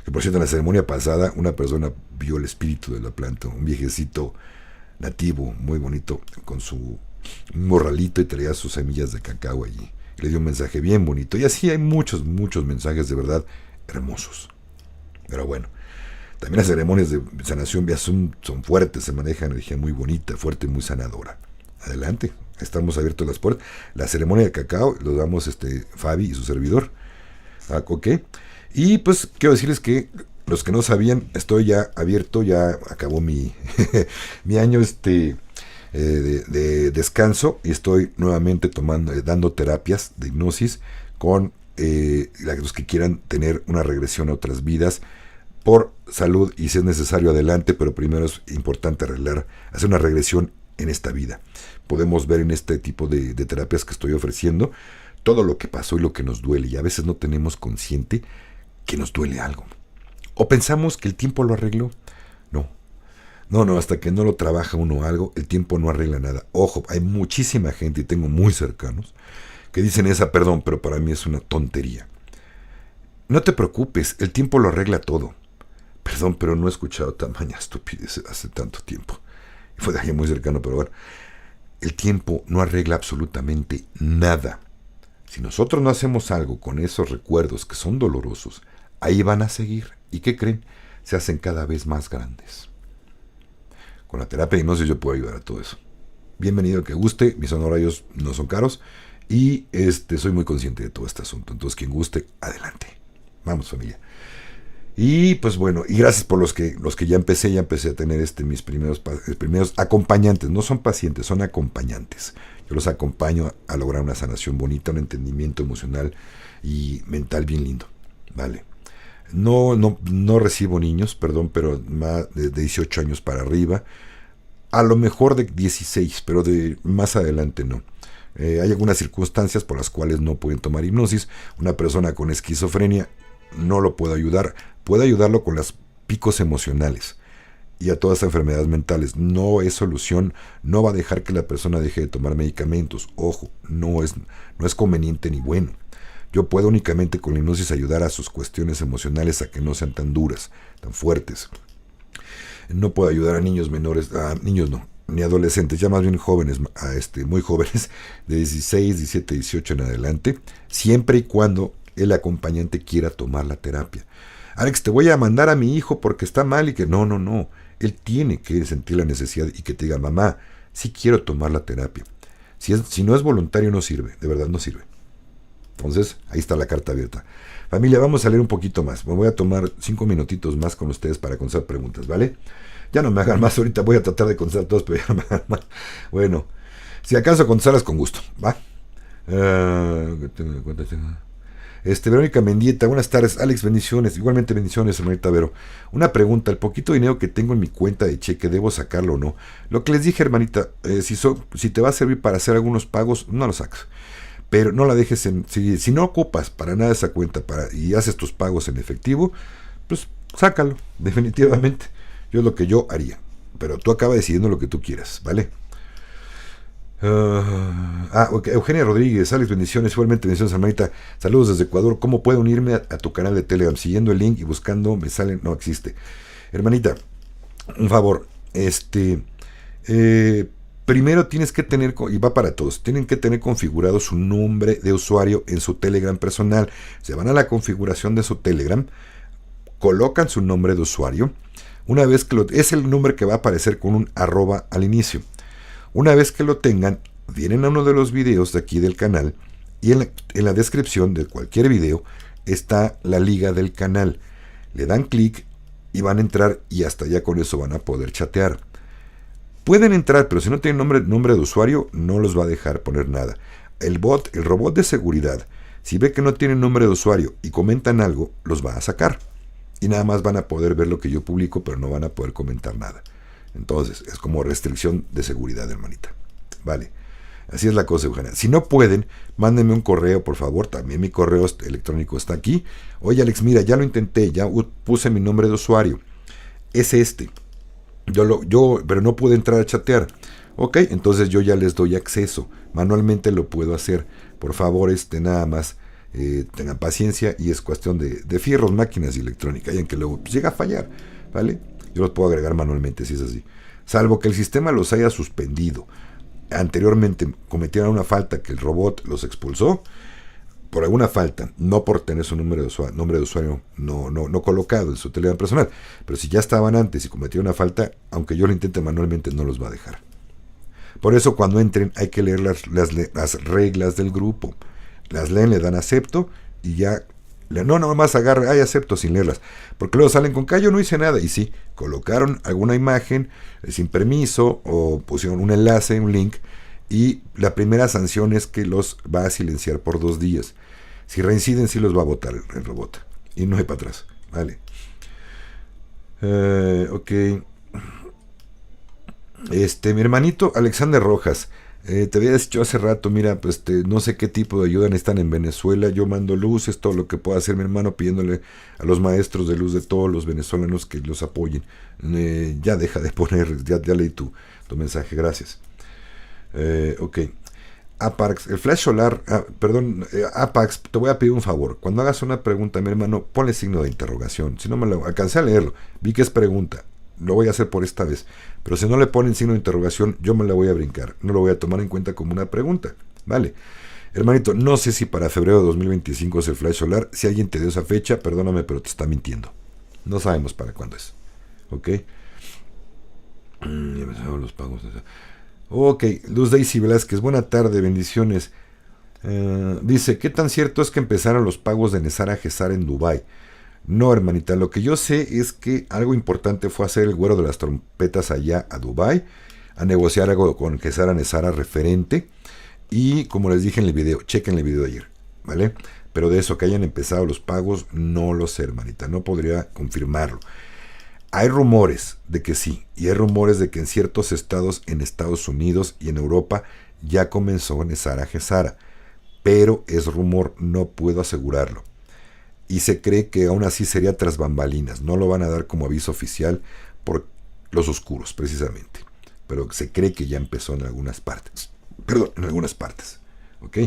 Que por cierto, en la ceremonia pasada, una persona vio el espíritu de la planta, un viejecito nativo, muy bonito, con su morralito y traía sus semillas de cacao allí. Le dio un mensaje bien bonito. Y así hay muchos mensajes de verdad hermosos. Pero bueno, también las ceremonias de sanación vía Zoom son fuertes, se maneja energía muy bonita, fuerte y muy sanadora. Adelante, estamos abiertos las puertas. La ceremonia de cacao lo damos Fabi y su servidor. Ok. Y pues quiero decirles que los que no sabían, estoy ya abierto, ya acabó mi año de descanso y estoy nuevamente dando terapias de hipnosis con los que quieran tener una regresión a otras vidas por salud, y si es necesario adelante, pero primero es importante hacer una regresión en esta vida. Podemos ver en este tipo de terapias que estoy ofreciendo todo lo que pasó y lo que nos duele, y a veces no tenemos consciente que nos duele algo. O pensamos que el tiempo lo arregló. No, hasta que no lo trabaja uno algo, el tiempo no arregla nada. Ojo, hay muchísima gente, y tengo muy cercanos, que dicen perdón, pero para mí es una tontería. No te preocupes, el tiempo lo arregla todo. Perdón, pero no he escuchado tamaña estupidez hace tanto tiempo. Fue de alguien muy cercano, pero bueno. El tiempo no arregla absolutamente nada. Si nosotros no hacemos algo con esos recuerdos que son dolorosos, ahí van a seguir. ¿Y qué creen? Se hacen cada vez más grandes. Con la terapia de hipnosis yo puedo ayudar a todo eso. Bienvenido, que guste. Mis honorarios no son caros. Y soy muy consciente de todo este asunto. Entonces, quien guste, adelante. Vamos, familia. Y pues bueno, y gracias por los que ya empecé a tener mis primeros acompañantes. No son pacientes, son acompañantes. Yo los acompaño a lograr una sanación bonita, un entendimiento emocional y mental bien lindo. Vale. No recibo niños, perdón, pero más de 18 años para arriba. A lo mejor de 16, pero de más adelante no. Hay algunas circunstancias por las cuales no pueden tomar hipnosis. Una persona con esquizofrenia no lo puedo ayudar. Puedo ayudarlo con los picos emocionales y a todas las enfermedades mentales. No es solución, no va a dejar que la persona deje de tomar medicamentos. Ojo, no es conveniente ni bueno. Yo puedo únicamente con la hipnosis ayudar a sus cuestiones emocionales a que no sean tan duras, tan fuertes. No puedo ayudar a niños menores, niños no, ni adolescentes, ya más bien jóvenes, muy jóvenes, de 16, 17, 18 en adelante, siempre y cuando el acompañante quiera tomar la terapia. Alex, te voy a mandar a mi hijo porque está mal y que no. Él tiene que sentir la necesidad y que te diga, mamá, sí quiero tomar la terapia. Si no es voluntario no sirve, de verdad no sirve. Entonces, ahí está la carta abierta. Familia, vamos a leer un poquito más. Me voy a tomar 5 minutitos más con ustedes para contestar preguntas, ¿vale? Ya no me hagan más ahorita, voy a tratar de contestar todos, pero ya no me hagan más. Bueno, si acaso contestarlas con gusto, ¿va? Verónica Mendieta, buenas tardes. Alex, bendiciones. Igualmente bendiciones, hermanita Vero. Una pregunta, el poquito dinero que tengo en mi cuenta de cheque, ¿debo sacarlo o no? Lo que les dije, hermanita, si te va a servir para hacer algunos pagos, no lo saques. Pero no la dejes si no ocupas para nada esa cuenta y haces tus pagos en efectivo, pues sácalo, definitivamente. Yo es lo que yo haría. Pero tú acaba decidiendo lo que tú quieras, ¿vale? Okay. Eugenia Rodríguez, Alex, bendiciones, igualmente bendiciones, hermanita. Saludos desde Ecuador. ¿Cómo puedo unirme a tu canal de Telegram? Siguiendo el link y buscando, me salen, no existe. Hermanita, un favor, primero tienes que tener, y va para todos, tienen que tener configurado su nombre de usuario en su Telegram personal. Se van a la configuración de su Telegram, colocan su nombre de usuario. Una vez que es el nombre que va a aparecer con un @ al inicio. Una vez que lo tengan, vienen a uno de los videos de aquí del canal y en la descripción de cualquier video está la liga del canal. Le dan clic y van a entrar y hasta ya con eso van a poder chatear. Pueden entrar, pero si no tienen nombre de usuario, no los va a dejar poner nada. El robot de seguridad, si ve que no tienen nombre de usuario y comentan algo, los va a sacar. Y nada más van a poder ver lo que yo publico, pero no van a poder comentar nada. Entonces, es como restricción de seguridad, hermanita. Vale. Así es la cosa, Eugenia. Si no pueden, mándenme un correo, por favor. También mi correo electrónico está aquí. Oye, Alex, mira, ya lo intenté. Ya puse mi nombre de usuario. Es este. Pero no pude entrar a chatear. Ok, entonces yo ya les doy acceso. Manualmente lo puedo hacer. Por favor, nada más tengan paciencia y es cuestión de fierros, máquinas y electrónica. Y en que luego llega a fallar, ¿vale? Yo los puedo agregar manualmente si es así. Salvo que el sistema los haya suspendido. Anteriormente cometieron una falta que el robot los expulsó por alguna falta, no por tener su nombre de usuario no colocado en su Telegram personal. Pero si ya estaban antes y cometieron una falta, aunque yo lo intente manualmente, no los va a dejar. Por eso cuando entren hay que leer las reglas del grupo. Las leen, le dan acepto y ya. No, nomás agarra, acepto sin leerlas. Porque luego salen con que yo no hice nada. Y sí, colocaron alguna imagen sin permiso o pusieron un enlace, un link. Y la primera sanción es que los va a silenciar por 2 días. Si reinciden, sí los va a botar el robot. Y no hay para atrás. Vale. Ok. Mi hermanito Alexander Rojas. Te había dicho hace rato, mira, pues no sé qué tipo de ayuda necesitan en Venezuela. Yo mando luces, todo lo que pueda hacer mi hermano, pidiéndole a los maestros de luz de todos los venezolanos que los apoyen. Ya deja de poner, ya leí tu mensaje, gracias. Ok. Apax, el flash solar, Apax, te voy a pedir un favor. Cuando hagas una pregunta, mi hermano, ponle signo de interrogación. Si no me lo alcancé a leerlo, vi que es pregunta. Lo voy a hacer por esta vez. Pero si no le ponen signo de interrogación, yo me la voy a brincar. No lo voy a tomar en cuenta como una pregunta. Vale. Hermanito, no sé si para febrero de 2025 es el flash solar. Si alguien te dio esa fecha, perdóname, pero te está mintiendo. No sabemos para cuándo es. ¿Ok? Los pagos. Ok. Luz Daisy Velázquez. Buena tarde, bendiciones. Dice, ¿qué tan cierto es que empezaron los pagos de Nesara Gesara en Dubái? No, hermanita, lo que yo sé es que algo importante fue hacer el güero de las trompetas allá a Dubái, a negociar algo con Gesara Nesara referente, y como les dije en el video, chequen el video de ayer, ¿vale? Pero de eso que hayan empezado los pagos, no lo sé, hermanita, no podría confirmarlo. Hay rumores de que sí, y hay rumores de que en ciertos estados en Estados Unidos y en Europa ya comenzó Nesara Gesara, pero es rumor, no puedo asegurarlo. Y se cree que aún así sería tras bambalinas. No lo van a dar como aviso oficial por los oscuros, precisamente. Pero se cree que ya empezó en algunas partes. Perdón, en algunas partes. ¿Ok?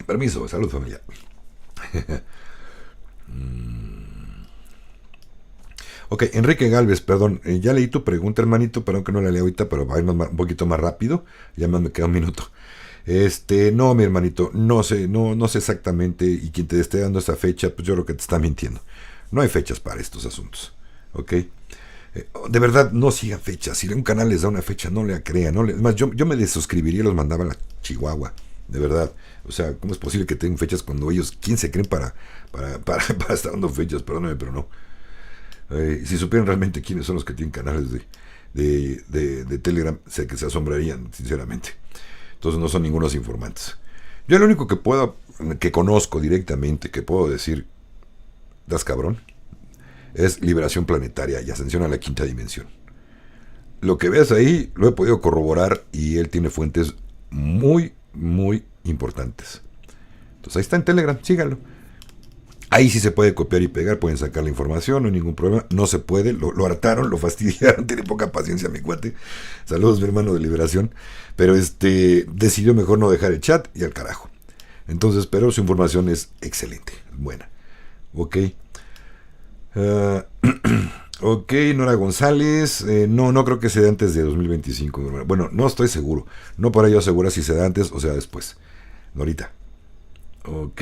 Permiso, salud familiar. Ok, Enrique Galvez, perdón. Ya leí tu pregunta, hermanito. Perdón que no la leí ahorita, pero va a ir un poquito más rápido. Ya más me queda un minuto. No, mi hermanito, no sé exactamente, y quien te esté dando esa fecha, pues yo creo que te está mintiendo. No hay fechas para estos asuntos. ¿ok? De verdad, no sigan fechas. Si un canal les da una fecha, no le crean. No le, además, yo me desuscribiría y los mandaba a la Chihuahua. De verdad. O sea, ¿cómo es posible que tengan fechas cuando ellos, quién se creen para estar dando fechas? Perdóname, pero no. Si supieran realmente quiénes son los que tienen canales de Telegram, sé que se asombrarían, sinceramente. Entonces no son ningunos informantes. Yo lo único que conozco directamente, que puedo decir, das cabrón, es Liberación Planetaria y Ascensión a la Quinta Dimensión. Lo que ves ahí lo he podido corroborar y él tiene fuentes muy, muy importantes. Entonces ahí está en Telegram, síganlo. Ahí sí se puede copiar y pegar, pueden sacar la información, no hay ningún problema. No se puede, lo hartaron, lo fastidiaron, tiene poca paciencia mi cuate. Saludos, mi hermano de Liberación. Pero decidió mejor no dejar el chat y al carajo. Entonces, pero su información es excelente, buena. Ok. Ok, Nora González. No creo que sea antes de 2025. Bueno, no estoy seguro. No para yo asegurar si se da antes o sea después. Norita. Ok.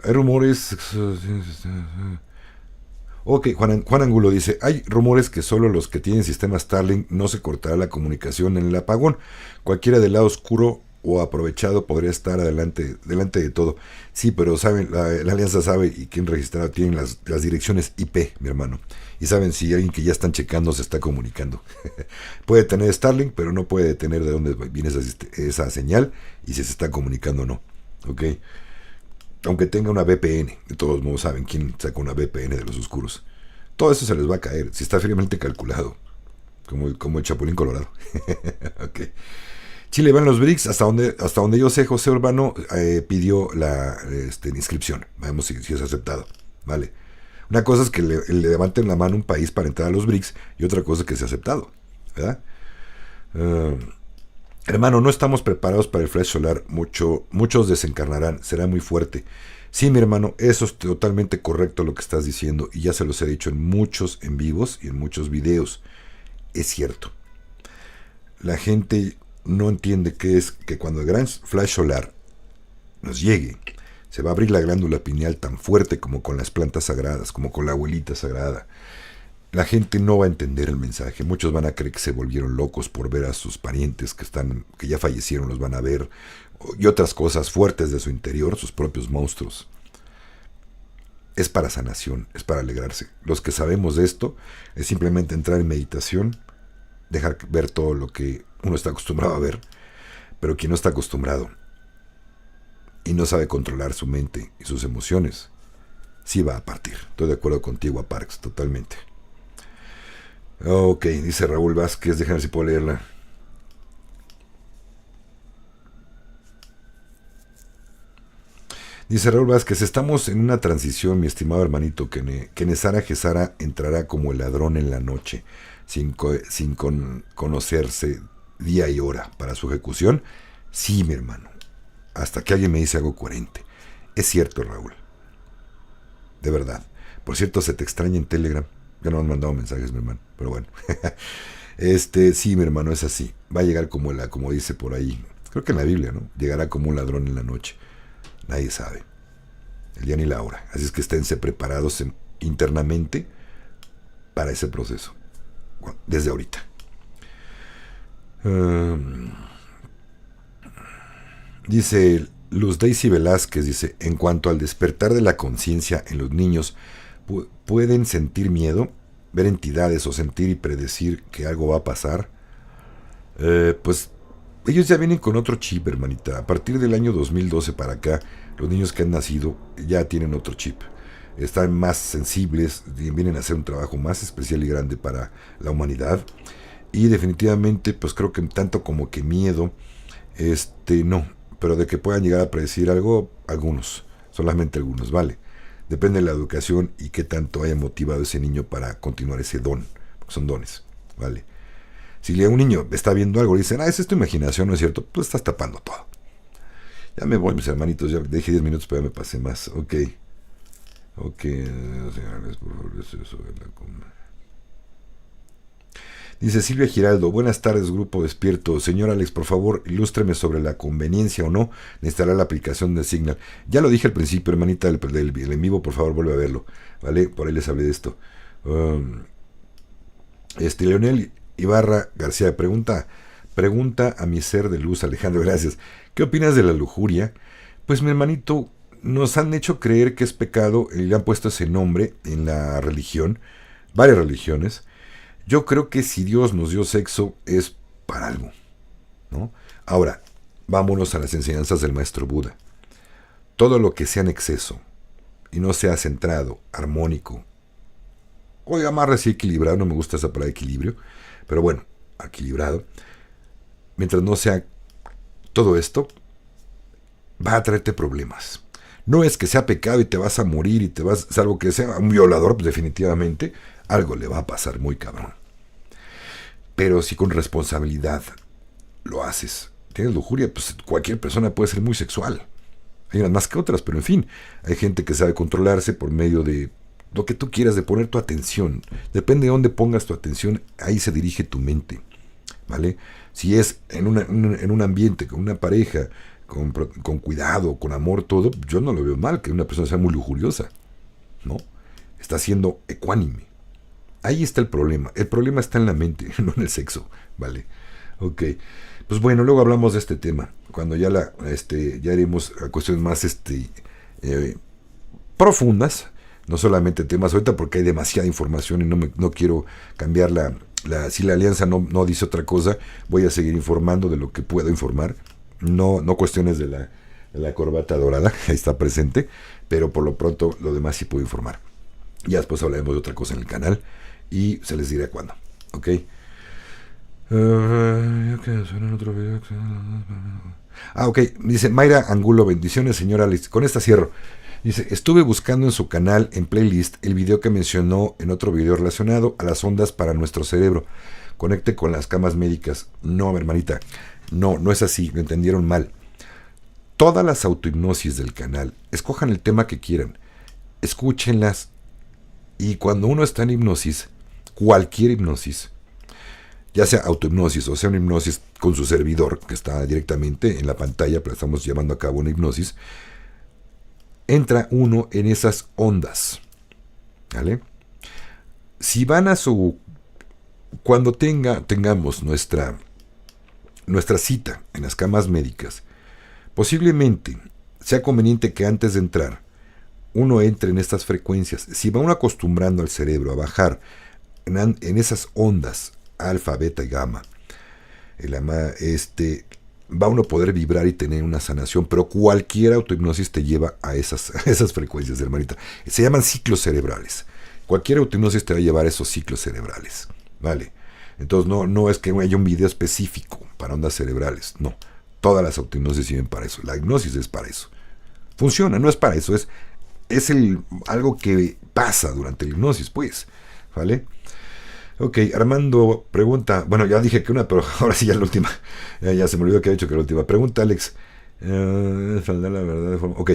Hay rumores. Ok, Juan Angulo dice: hay rumores que solo los que tienen sistema Starlink no se cortará la comunicación en el apagón. Cualquiera del lado oscuro o aprovechado podría estar delante de todo. Sí, pero saben, la alianza sabe y quien registrado tienen las direcciones IP, mi hermano. Y saben si alguien que ya están checando se está comunicando. Puede tener Starlink, pero no puede detener de dónde viene esa señal y si se está comunicando o no. Ok. Aunque tenga una VPN, de todos modos saben quién saca una VPN de los oscuros. Todo eso se les va a caer, si está fríamente calculado. Como el Chapulín Colorado. Ok. Chile va en los BRICS, hasta donde yo sé, José Urbano pidió la inscripción. Veamos si es aceptado. Vale. Una cosa es que le levanten la mano un país para entrar a los BRICS y otra cosa es que sea aceptado. ¿Verdad? Hermano, no estamos preparados para el flash solar. Muchos desencarnarán. Será muy fuerte. Sí, mi hermano, eso es totalmente correcto lo que estás diciendo. Y ya se los he dicho en muchos en vivos y en muchos videos. Es cierto. La gente no entiende que es que cuando el gran flash solar nos llegue, se va a abrir la glándula pineal tan fuerte como con las plantas sagradas, como con la abuelita sagrada. La gente no va a entender el mensaje. Muchos van a creer que se volvieron locos por ver a sus parientes que ya fallecieron, los van a ver, y otras cosas fuertes de su interior, sus propios monstruos. Es para sanación, es para alegrarse. Los que sabemos de esto es simplemente entrar en meditación, dejar ver todo lo que uno está acostumbrado a ver, pero quien no está acostumbrado y no sabe controlar su mente y sus emociones, sí va a partir. Estoy de acuerdo contigo, a Parks, totalmente. Ok, dice Raúl Vázquez, déjame ver si puedo leerla. Dice Raúl Vázquez: estamos en una transición, mi estimado hermanito, que Nesara Gesara entrará como el ladrón en la noche, sin conocerse día y hora para su ejecución. Sí, mi hermano, hasta que alguien me dice algo coherente. Es cierto, Raúl, de verdad. Por cierto, se te extraña en Telegram. Ya no me han mandado mensajes, mi hermano, pero bueno. Sí, mi hermano, es así. Va a llegar como dice por ahí, creo que en la Biblia, ¿no? Llegará como un ladrón en la noche. Nadie sabe el día ni la hora. Así es que esténse preparados internamente para ese proceso. Desde ahorita. Dice Luz Daisy Velázquez, dice: en cuanto al despertar de la conciencia en los niños, ¿pueden sentir miedo, ver entidades o sentir y predecir que algo va a pasar? Pues ellos ya vienen con otro chip, hermanita. A partir del año 2012 para acá, los niños que han nacido ya tienen otro chip. Están más sensibles, vienen a hacer un trabajo más especial y grande para la humanidad. Y definitivamente, pues creo que tanto como que miedo, no. Pero de que puedan llegar a predecir algo, algunos, solamente algunos, ¿vale? Depende de la educación y qué tanto haya motivado ese niño para continuar ese don, porque son dones, ¿vale? Si un niño está viendo algo y dicen: esa es tu imaginación, ¿no es cierto? Tú estás tapando todo. Ya me voy, mis hermanitos, ya dejé 10 minutos, pero ya me pasé más. Ok, señores, por favor, eso de la Dice Silvia Giraldo, buenas tardes, grupo despierto. Señor Alex, por favor, ilústreme sobre la conveniencia o no de instalar la aplicación de Signal. Ya lo dije al principio, hermanita, del en vivo, por favor, vuelve a verlo. ¿Vale? Por ahí les hablé de esto. Leonel Ibarra García pregunta a mi ser de luz, Alejandro, gracias. ¿Qué opinas de la lujuria? Pues mi hermanito, nos han hecho creer que es pecado y le han puesto ese nombre en la religión, varias religiones. Yo creo que si Dios nos dio sexo es para algo, ¿no? Ahora, vámonos a las enseñanzas del maestro Buda. Todo lo que sea en exceso y no sea centrado, armónico, o amarre así equilibrado, no me gusta esa palabra equilibrio, pero bueno, equilibrado, mientras no sea todo esto, va a traerte problemas. No es que sea pecado y te vas a morir y te vas, salvo que sea un violador, pues definitivamente algo le va a pasar muy cabrón. Pero si con responsabilidad lo haces, tienes lujuria, pues cualquier persona puede ser muy sexual. Hay unas más que otras, pero en fin, hay gente que sabe controlarse por medio de lo que tú quieras, de poner tu atención. Depende de dónde pongas tu atención, ahí se dirige tu mente, ¿vale? Si es en un ambiente, con una pareja, con cuidado, con amor, todo, yo no lo veo mal que una persona sea muy lujuriosa, ¿no? Está siendo ecuánime. Ahí está el problema. El problema está en la mente, no en el sexo, ¿vale? Ok. Pues bueno, luego hablamos de este tema. Cuando ya ya iremos a cuestiones más profundas, no solamente temas ahorita porque hay demasiada información y no quiero cambiar si la alianza no dice otra cosa, voy a seguir informando de lo que puedo informar. No cuestiones de la corbata dorada, ahí está presente, pero por lo pronto lo demás sí puedo informar. Ya después hablaremos de otra cosa en el canal y se les diré cuándo, ¿ok? Ok, dice Mayra Angulo, bendiciones señora Alice. Con esta cierro. Dice, estuve buscando en su canal, en playlist, el video que mencionó en otro video relacionado a las ondas para nuestro cerebro. Conecte con las camas médicas. No, hermanita, no es así, lo entendieron mal. Todas las autohipnosis del canal, escojan el tema que quieran, escúchenlas, y cuando uno está en hipnosis, cualquier hipnosis, ya sea autohipnosis o sea una hipnosis con su servidor, que está directamente en la pantalla, pero estamos llevando a cabo una hipnosis, entra uno en esas ondas, ¿vale? Si van a cuando tengamos nuestra cita en las camas médicas, posiblemente sea conveniente que antes de entrar uno entre en estas frecuencias. Si va uno acostumbrando al cerebro a bajar en esas ondas alfa, beta y gamma, va uno a poder vibrar y tener una sanación, pero cualquier autohipnosis te lleva a esas frecuencias, hermanita. Se llaman ciclos cerebrales. Cualquier autohipnosis te va a llevar a esos ciclos cerebrales, ¿vale? Entonces no es que haya un video específico para ondas cerebrales, no. Todas las autohipnosis sirven para eso. La hipnosis es para eso. Funciona, no es para eso, es algo que pasa durante la hipnosis, pues, ¿vale? Ok, Armando pregunta, bueno, ya dije que una, pero ahora sí ya la última. Ya se me olvidó que había dicho que la última. Pregunta Alex. ¿Saldrá la verdad de forma? Ok,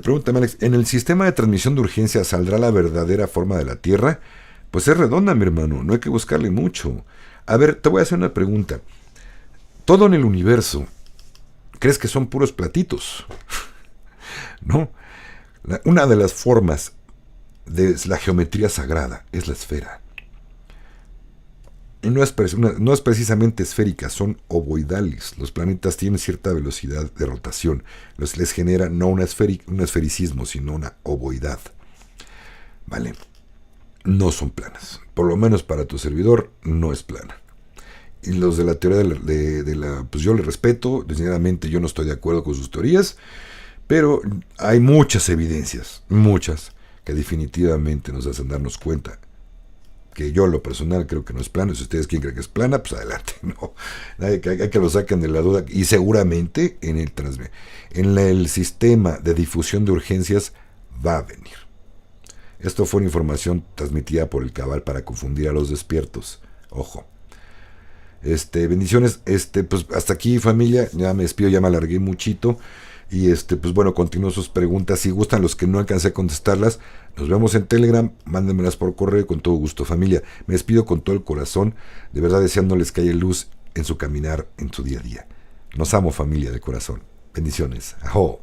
pregúntame Alex, ¿en el sistema de transmisión de urgencia saldrá la verdadera forma de la Tierra? Pues es redonda, mi hermano, no hay que buscarle mucho. A ver, te voy a hacer una pregunta. Todo en el universo, ¿crees que son puros platitos? No. Una de las formas de la geometría sagrada es la esfera. Y no es precisamente esférica, son ovoidales. Los planetas tienen cierta velocidad de rotación. Les genera no un esfericismo, sino una ovoidad. ¿Vale? No son planas. Por lo menos para tu servidor, no es plana. Y los de la teoría pues yo le respeto. Desgraciadamente yo no estoy de acuerdo con sus teorías. Pero hay muchas evidencias, muchas, que definitivamente nos hacen darnos cuenta que yo, lo personal, creo que no es plano. Si ustedes quieren creer que es plana, pues adelante, no. Hay que lo saquen de la duda. Y seguramente en el sistema de difusión de urgencias va a venir. Esto fue una información transmitida por el Cabal para confundir a los despiertos. Ojo. Bendiciones. Pues hasta aquí, familia. Ya me despido, ya me alargué muchito. Y pues bueno, continúo sus preguntas. Si gustan, los que no alcancé a contestarlas, nos vemos en Telegram, mándenmelas por correo con todo gusto. Familia, me despido con todo el corazón, de verdad deseándoles que haya luz en su caminar, en su día a día. Nos amo, familia de corazón. Bendiciones. Ajo.